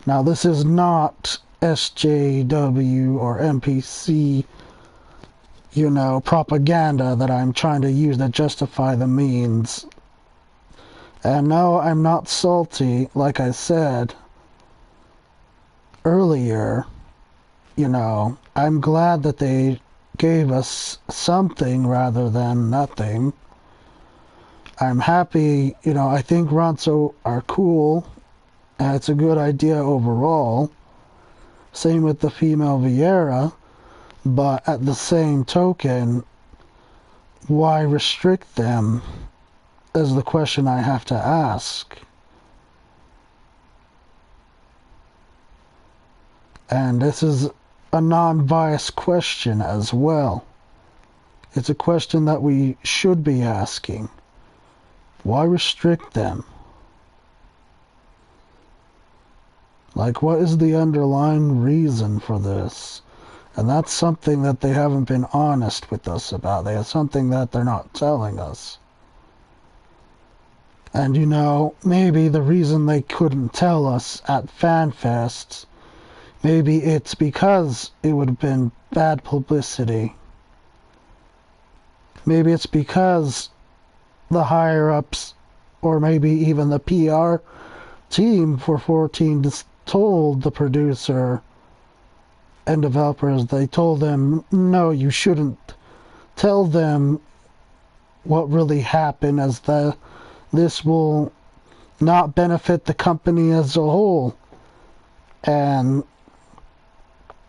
Now, this is not SJW or NPC, propaganda that I'm trying to use to justify the means. And no, I'm not salty, like I said earlier. I'm glad that they gave us something rather than nothing. I'm happy, I think Ronso are cool, and it's a good idea overall. Same with the female Vieira, but at the same token, why restrict them is the question I have to ask. And this is a non-biased question as well. It's a question that we should be asking. Why restrict them? Like, what is the underlying reason for this? And that's something that they haven't been honest with us about. They have something that they're not telling us. And maybe the reason they couldn't tell us at FanFest, maybe it's because it would have been bad publicity. Maybe it's because the higher-ups, or maybe even the PR team for 14 told the producer and developers, they told them, no, you shouldn't tell them what really happened, as this will not benefit the company as a whole. And,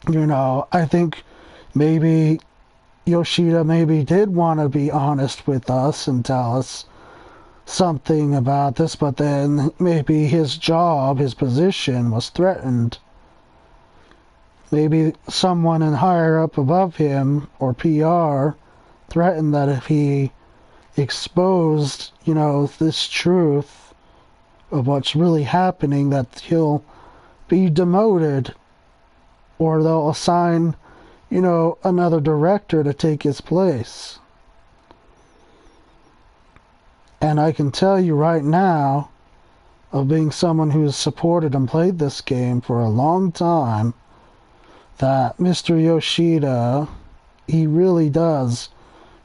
I think maybe Yoshida did want to be honest with us and tell us something about this, but then maybe his job, his position was threatened. Maybe someone in higher up above him, or PR, threatened that if he exposed, this truth of what's really happening, that he'll be demoted, or they'll assign, another director to take his place. And I can tell you right now, of being someone who's supported and played this game for a long time, that Mr. Yoshida, he really does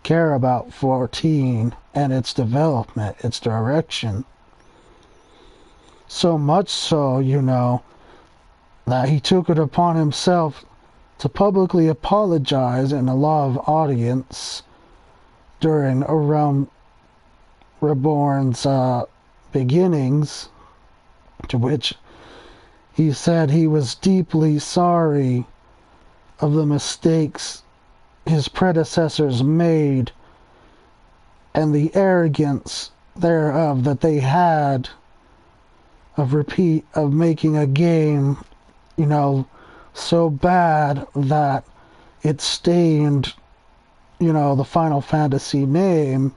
care about 14 and its development, its direction. So much so, that he took it upon himself to publicly apologize in a live audience during A Realm Reborn's beginnings, to which he said he was deeply sorry of the mistakes his predecessors made and the arrogance thereof that they had of making a game, so bad that it stained, the Final Fantasy name,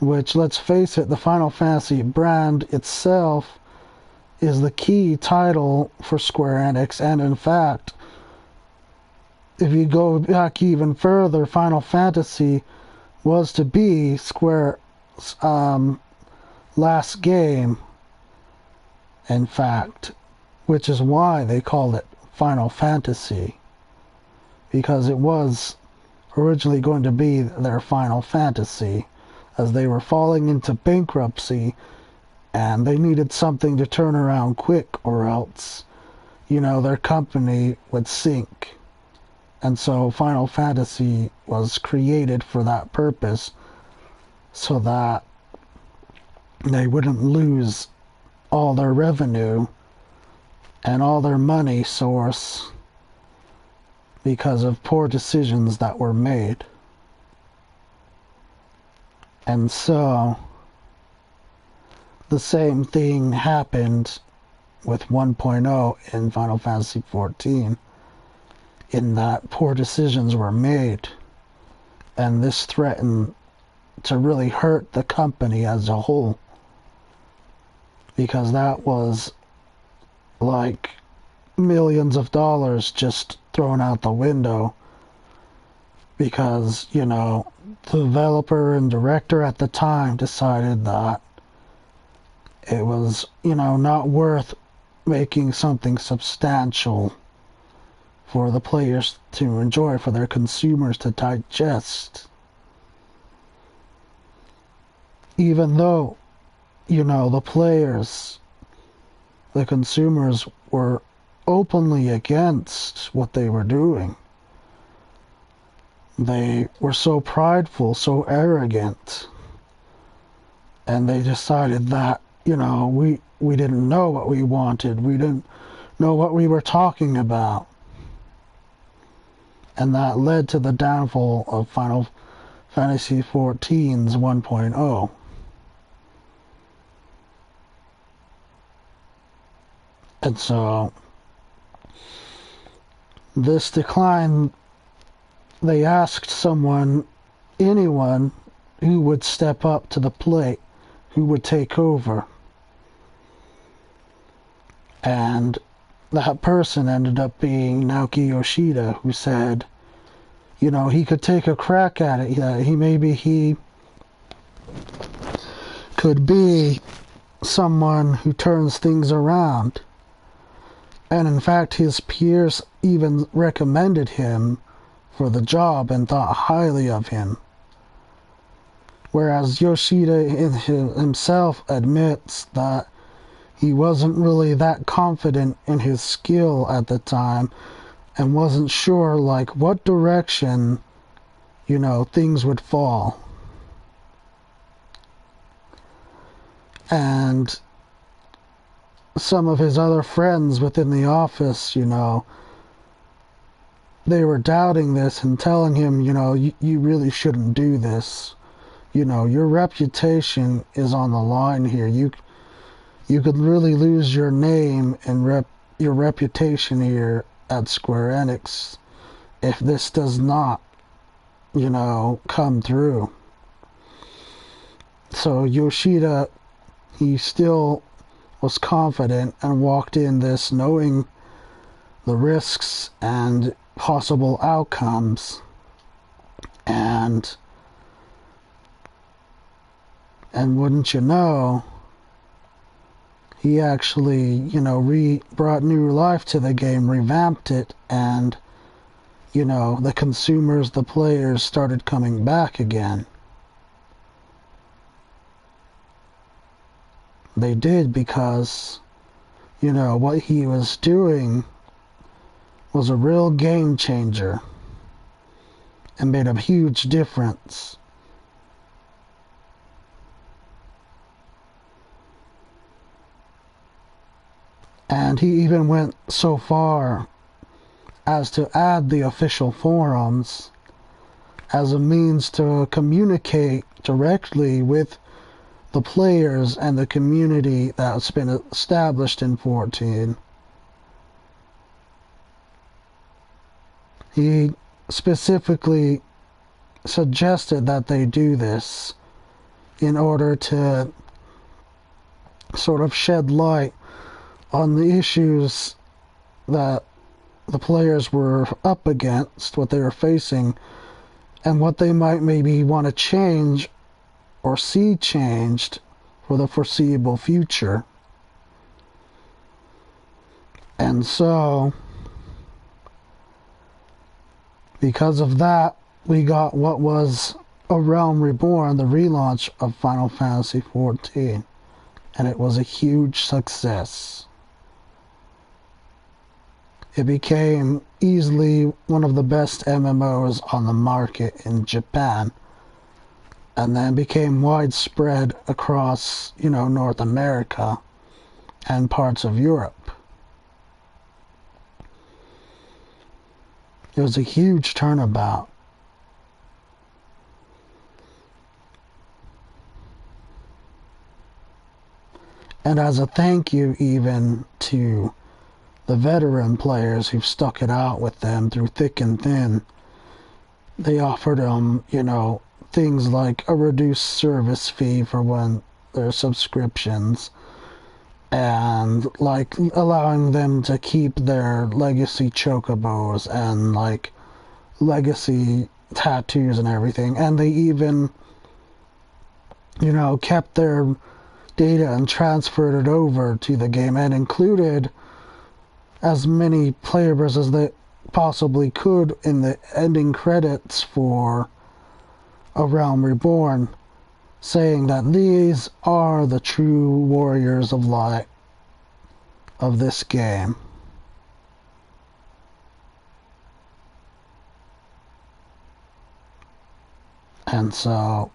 which, let's face it, the Final Fantasy brand itself is the key title for Square Enix, and in fact, if you go back even further, Final Fantasy was to be Square's last game, in fact, which is why they called it Final Fantasy, because it was originally going to be their Final Fantasy, as they were falling into bankruptcy and they needed something to turn around quick, or else, their company would sink. And so Final Fantasy was created for that purpose, so that they wouldn't lose all their revenue and all their money source because of poor decisions that were made. And so the same thing happened with 1.0 in Final Fantasy XIV, in that poor decisions were made, and this threatened to really hurt the company as a whole, because that was like millions of dollars just thrown out the window, because, the developer and director at the time decided that it was, not worth making something substantial for the players to enjoy, for their consumers to digest. Even though, the players, the consumers, were openly against what they were doing. They were so prideful, so arrogant, and they decided that, we didn't know what we wanted, we didn't know what we were talking about. And that led to the downfall of Final Fantasy XIV's 1.0. And so, this decline, they asked anyone who would step up to the plate, who would take over. And that person ended up being Naoki Yoshida, who said, he could take a crack at it. He could be someone who turns things around. And in fact, his peers even recommended him for the job and thought highly of him. Whereas Yoshida himself admits that he wasn't really that confident in his skill at the time, and wasn't sure what direction, things would fall. And some of his other friends within the office, they were doubting this and telling him, you really shouldn't do this. Your reputation is on the line here. You could really lose your name and your reputation here at Square Enix if this does not, come through. So Yoshida, he still was confident and walked in this knowing the risks and possible outcomes. And wouldn't you know, he actually, brought new life to the game, revamped it, and, the consumers, the players started coming back again. They did because, what he was doing was a real game changer and made a huge difference. And he even went so far as to add the official forums as a means to communicate directly with the players and the community that's been established in 14. He specifically suggested that they do this in order to sort of shed light on the issues that the players were up against, what they were facing, and what they might maybe want to change or see changed for the foreseeable future. And so, because of that, we got what was A Realm Reborn, the relaunch of Final Fantasy XIV, and it was a huge success. It became easily one of the best MMOs on the market in Japan, and then became widespread across, North America and parts of Europe. It was a huge turnabout. And as a thank you even to the veteran players who've stuck it out with them through thick and thin, they offered them, things like a reduced service fee for when their subscriptions, and like allowing them to keep their legacy chocobos and like legacy tattoos and everything. And they even, kept their data and transferred it over to the game and included as many players as they possibly could in the ending credits for A Realm Reborn, saying that these are the true warriors of light of this game. And so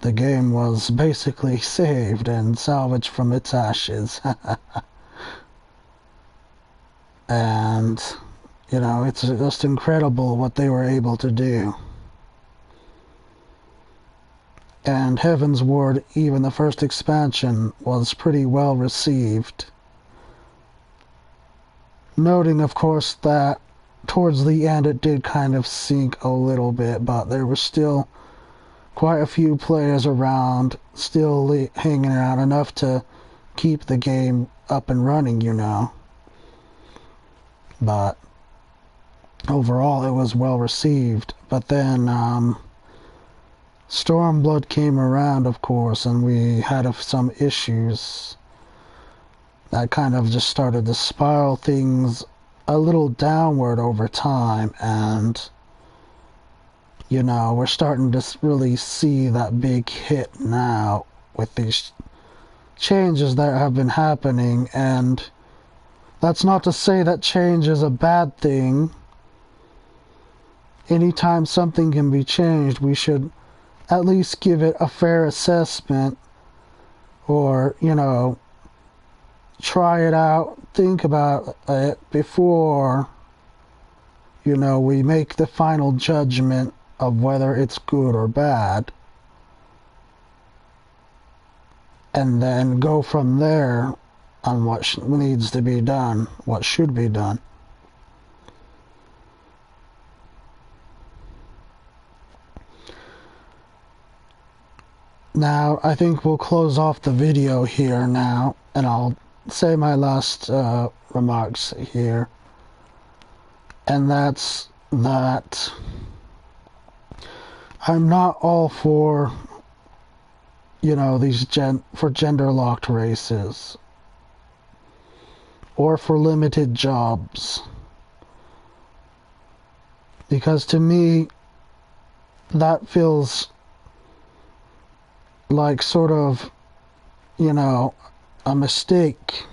the game was basically saved and salvaged from its ashes. And, it's just incredible what they were able to do. And Heaven's Ward, even the first expansion, was pretty well received. Noting, of course, that towards the end it did kind of sink a little bit, but there were still quite a few players around, still hanging around enough to keep the game up and running, But overall it was well received. But then Stormblood came around, of course, and we had some issues that kind of just started to spiral things a little downward over time, and we're starting to really see that big hit now with these changes that have been happening. And that's not to say that change is a bad thing. Anytime something can be changed, we should at least give it a fair assessment, or, try it out, think about it before, we make the final judgment of whether it's good or bad. And then go from there on what needs to be done, what should be done. Now, I think we'll close off the video here now, and I'll say my last remarks here. And that's that I'm not all for, these gender-locked races, or for limited jobs. Because to me, that feels like sort of, a mistake.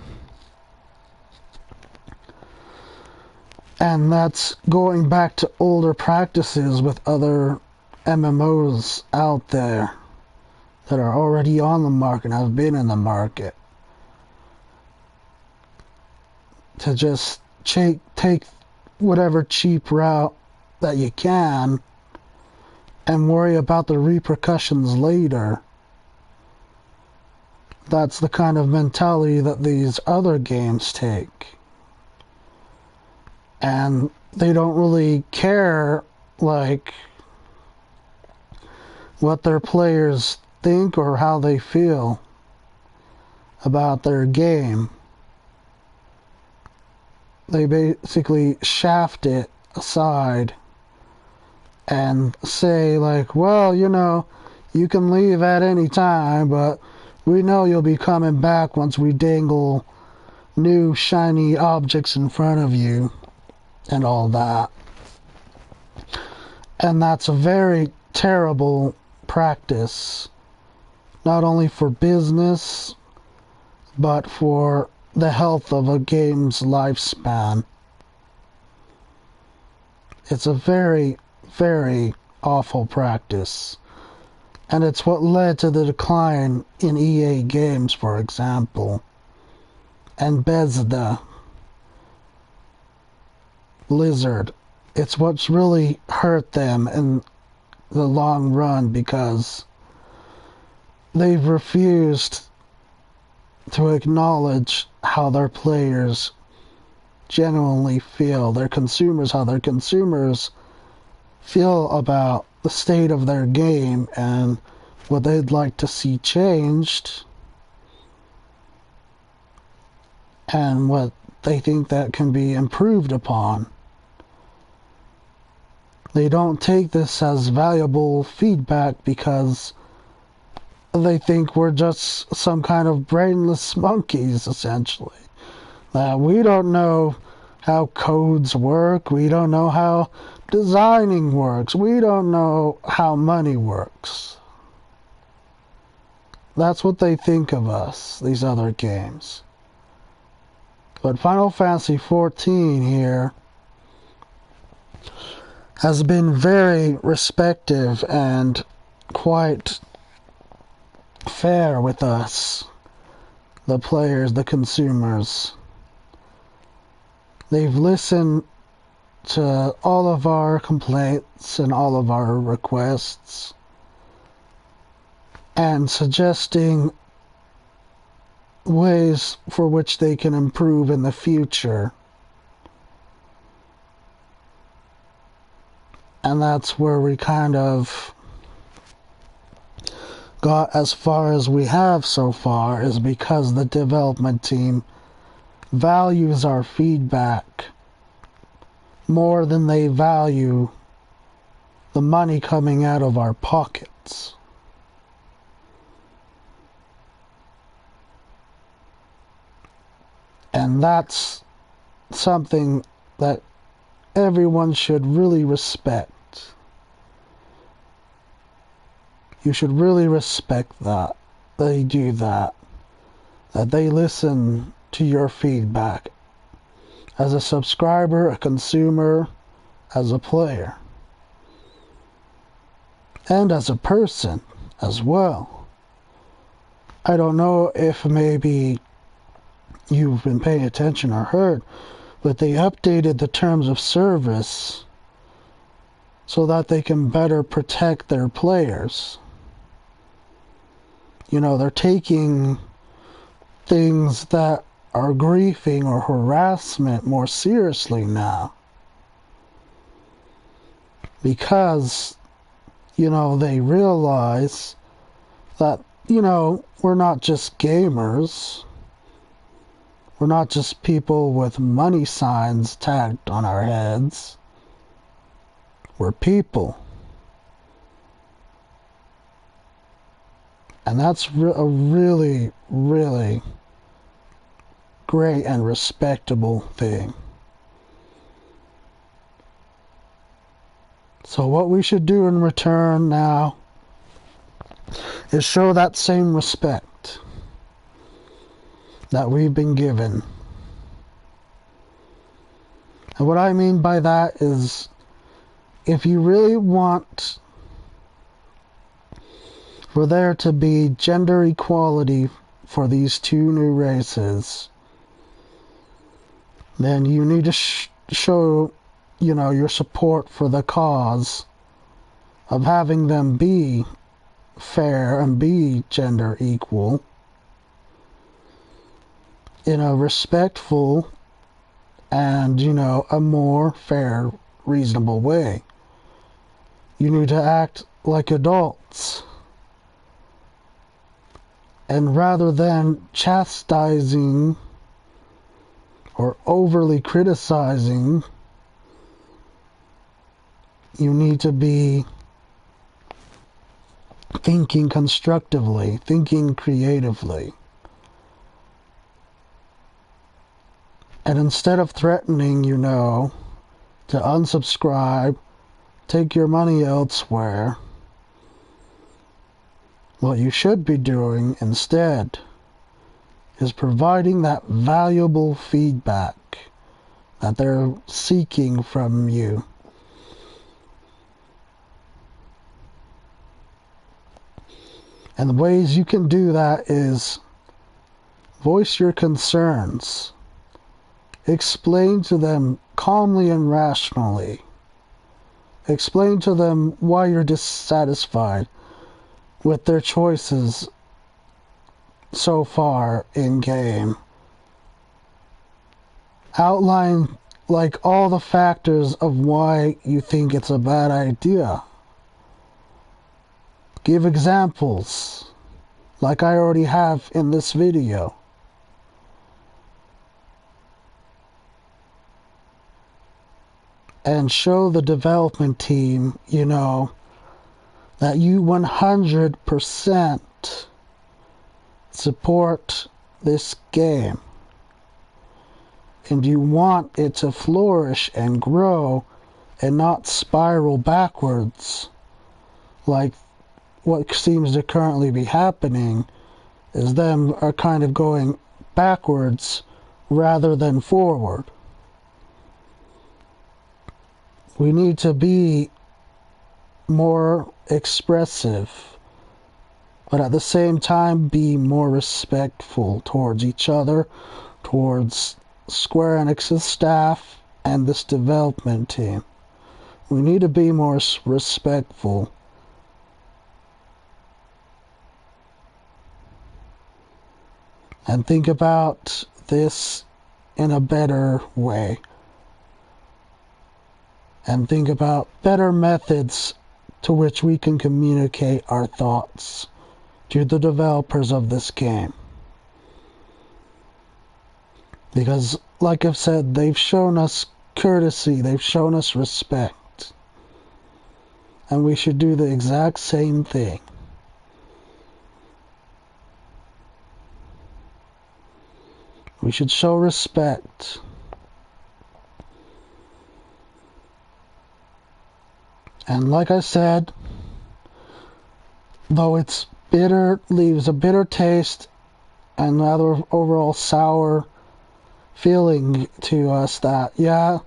And that's going back to older practices with other MMOs out there that are already on the market, have been in the market. To just take whatever cheap route that you can and worry about the repercussions later. That's the kind of mentality that these other games take. And they don't really care, like, what their players think or how they feel about their game. They basically shaft it aside and say, like, well, you know, you can leave at any time, but we know you'll be coming back once we dangle new shiny objects in front of you and all that. And that's a very terrible practice, not only for business, but for the health of a game's lifespan. It's a very, very awful practice. And it's what led to the decline in EA games, for example, and Bethesda, Blizzard. It's what's really hurt them in the long run, because they've refused to acknowledge how their players genuinely feel, their consumers, how their consumers feel about the state of their game and what they'd like to see changed and what they think that can be improved upon. They don't take this as valuable feedback because they think we're just some kind of brainless monkeys, essentially. We don't know how codes work. We don't know how designing works. We don't know how money works. That's what they think of us, these other games. But Final Fantasy XIV here has been very respectful and quite fair with us, the players, the consumers. They've listened to all of our complaints and all of our requests and suggesting ways for which they can improve in the future. And that's where we kind of got as far as we have so far, is because the development team values our feedback more than they value the money coming out of our pockets. And that's something that everyone should really respect. You should really respect that they do that they listen to your feedback as a subscriber, a consumer, as a player, and as a person as well. I don't know if maybe you've been paying attention or heard, but they updated the terms of service so that they can better protect their players. You know, they're taking things that are griefing or harassment more seriously now. Because, you know, they realize that, you know, we're not just gamers. We're not just people with money signs tagged on our heads. We're people. And that's a really, really great and respectable thing. So what we should do in return now is show that same respect that we've been given. And what I mean by that is, if you really want for there to be gender equality for these two new races, then you need to show, your support for the cause of having them be fair and be gender equal in a respectful and, a more fair, reasonable way. You need to act like adults. And rather than chastising or overly criticizing, you need to be thinking constructively, thinking creatively. And instead of threatening, to unsubscribe, take your money elsewhere, what you should be doing instead is providing that valuable feedback that they're seeking from you. And the ways you can do that is voice your concerns. Explain to them calmly and rationally. Explain to them why you're dissatisfied with their choices so far in game. Outline all the factors of why you think it's a bad idea. Give examples, like I already have in this video. And show the development team, that you 100% support this game. And you want it to flourish and grow and not spiral backwards like what seems to currently be happening is them are kind of going backwards rather than forward. We need to be more expressive, but at the same time be more respectful towards each other, towards Square Enix's staff, and this development team. We need to be more respectful. And think about this in a better way. And think about better methods to which we can communicate our thoughts to the developers of this game. Because, like I've said, they've shown us courtesy, they've shown us respect. And we should do the exact same thing. We should show respect. And like I said, though it's bitter, leaves a bitter taste and rather overall sour feeling to us that, yeah,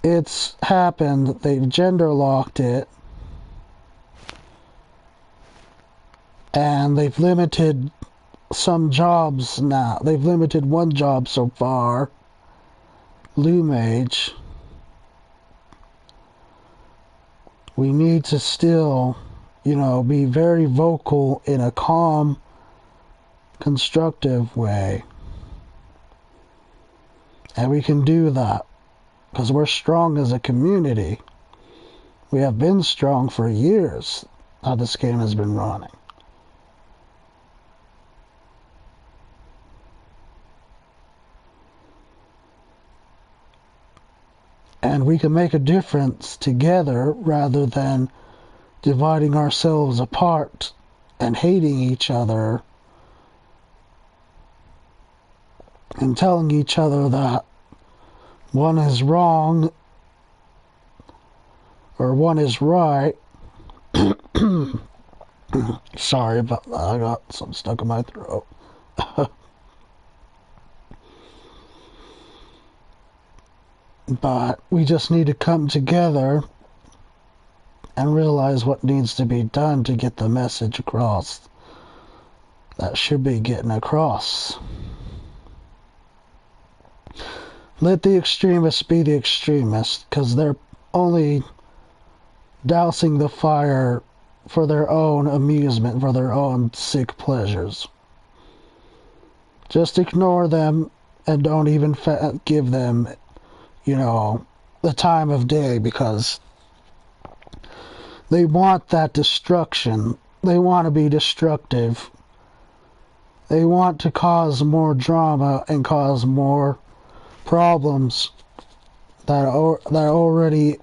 it's happened, they've gender locked it, and they've limited some jobs now. They've limited one job so far, Blue Mage. We need to still, be very vocal in a calm, constructive way. And we can do that because we're strong as a community. We have been strong for years, how this game has been running. And we can make a difference together rather than dividing ourselves apart and hating each other and telling each other that one is wrong or one is right. Sorry about that, I got something stuck in my throat. But we just need to come together and realize what needs to be done to get the message across that should be getting across. let the extremists be the extremists, because they're only dousing the fire for their own amusement, for their own sick pleasures. Just ignore them and don't even give them, you know, the time of day, because they want that destruction. They want to be destructive. They want to cause more drama and cause more problems that are already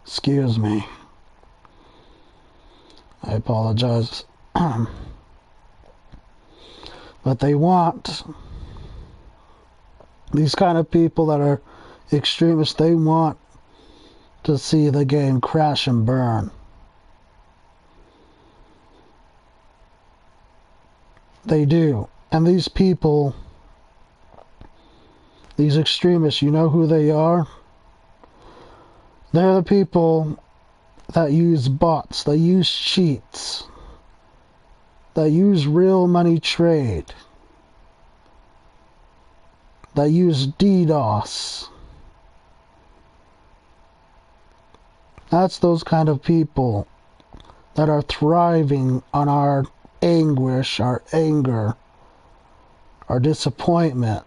excuse me. I apologize. But they want these kind of people that are extremists, they want to see the game crash and burn. They do. And these people, these extremists, you know who they are? They're the people that use bots, that use cheats, that use real money trade, that use DDoS. That's those kind of people that are thriving on our anguish, our anger, our disappointment.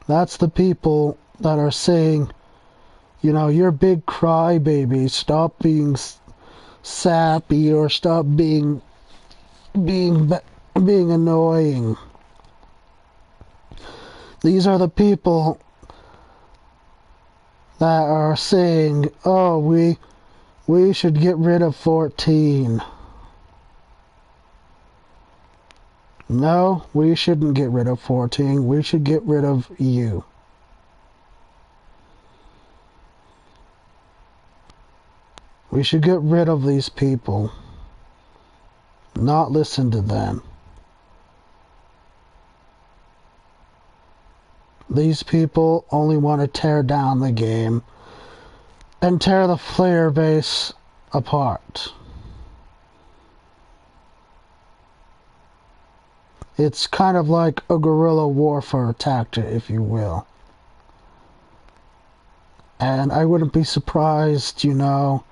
That's the people that are saying, you know, you're big crybaby, stop being sappy, or stop being annoying. These are the people that are saying, oh, we should get rid of 14. No, we shouldn't get rid of 14. We should get rid of you. We should get rid of these people. Not listen to them. These people only want to tear down the game and tear the player base apart. It's kind of like a guerrilla warfare tactic, if you will. And I wouldn't be surprised, you know,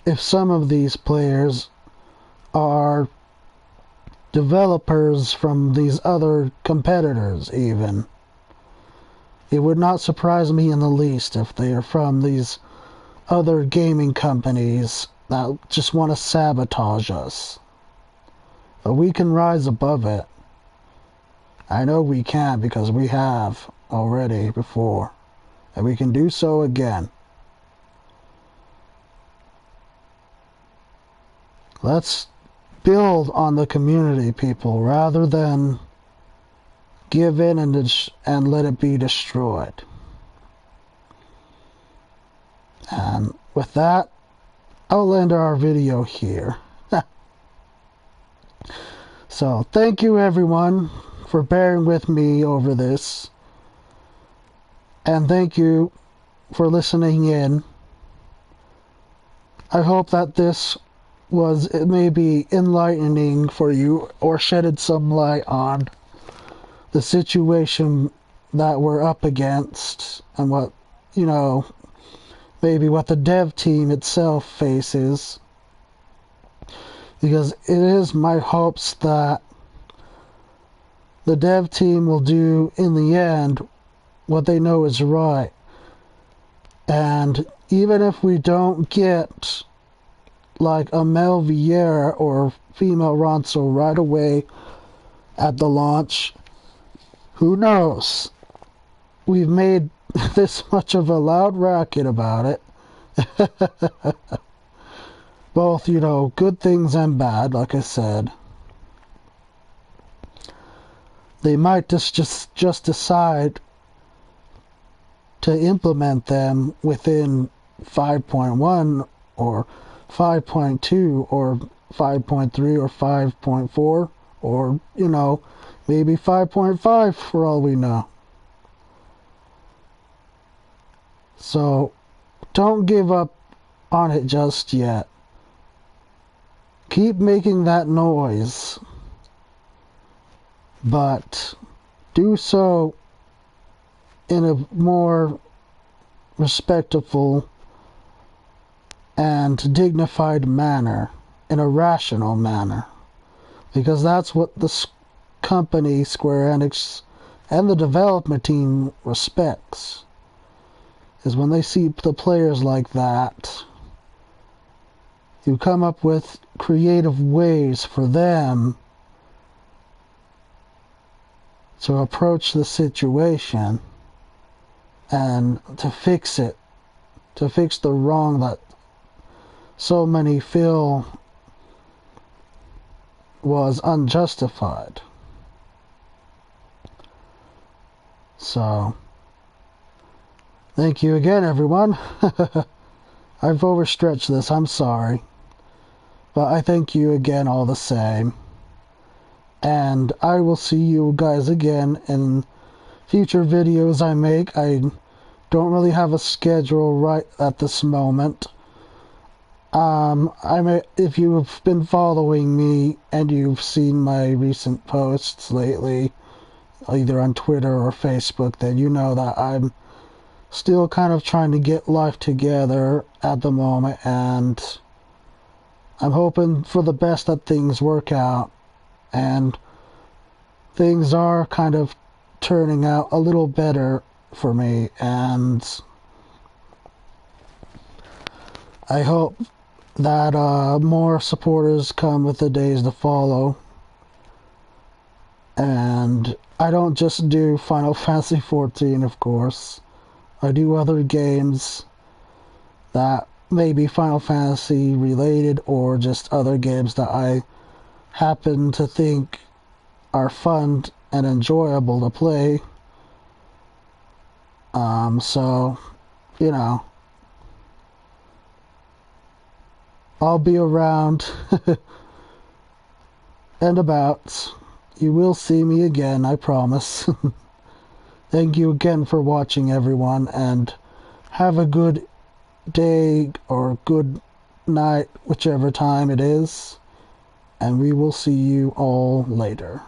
if some of these players are developers from these other competitors even. It would not surprise me in the least if they are from these other gaming companies that just want to sabotage us. But we can rise above it. I know we can, because we have already before. And we can do so again. Let's build on the community, people, rather than give in and let it be destroyed. And with that, I'll end our video here. So, thank you everyone for bearing with me over this. And thank you for listening in. I hope that this was maybe enlightening for you, or shedded some light on the situation that we're up against, and what, you know, maybe what the dev team itself faces. Because it is my hopes that the dev team will do, in the end, what they know is right. And even if we don't get like a male Vieira or female Ronso right away at the launch, who knows? We've made this much of a loud racket about it. Both, you know, good things and bad, like I said. They might just decide to implement them within 5.1 or 5.2 or 5.3 or 5.4, or, you know, maybe 5.5 for all we know. So don't give up on it just yet. keep making that noise, but do so in a more respectful and dignified manner, in a rational manner, because that's what the company, Square Enix, and the development team respects, is when they see the players like that, you come up with creative ways for them to approach the situation and to fix it, to fix the wrong that so many feel was unjustified. So, thank you again, everyone. I've overstretched this, I'm sorry. But I thank you again all the same. And I will see you guys again in future videos I make. I don't really have a schedule right at this moment. If you've been following me and you've seen my recent posts lately, either on Twitter or Facebook, then you know that I'm still kind of trying to get life together at the moment, and I'm hoping for the best that things work out, and things are kind of turning out a little better for me, and I hope that more supporters come with the days to follow. And I don't just do Final Fantasy XIV, of course. I do other games that may be Final Fantasy related, or just other games that I happen to think are fun and enjoyable to play. So, you know, I'll be around and about. You will see me again, I promise. Thank you again for watching, everyone, and have a good day or good night, whichever time it is, and we will see you all later.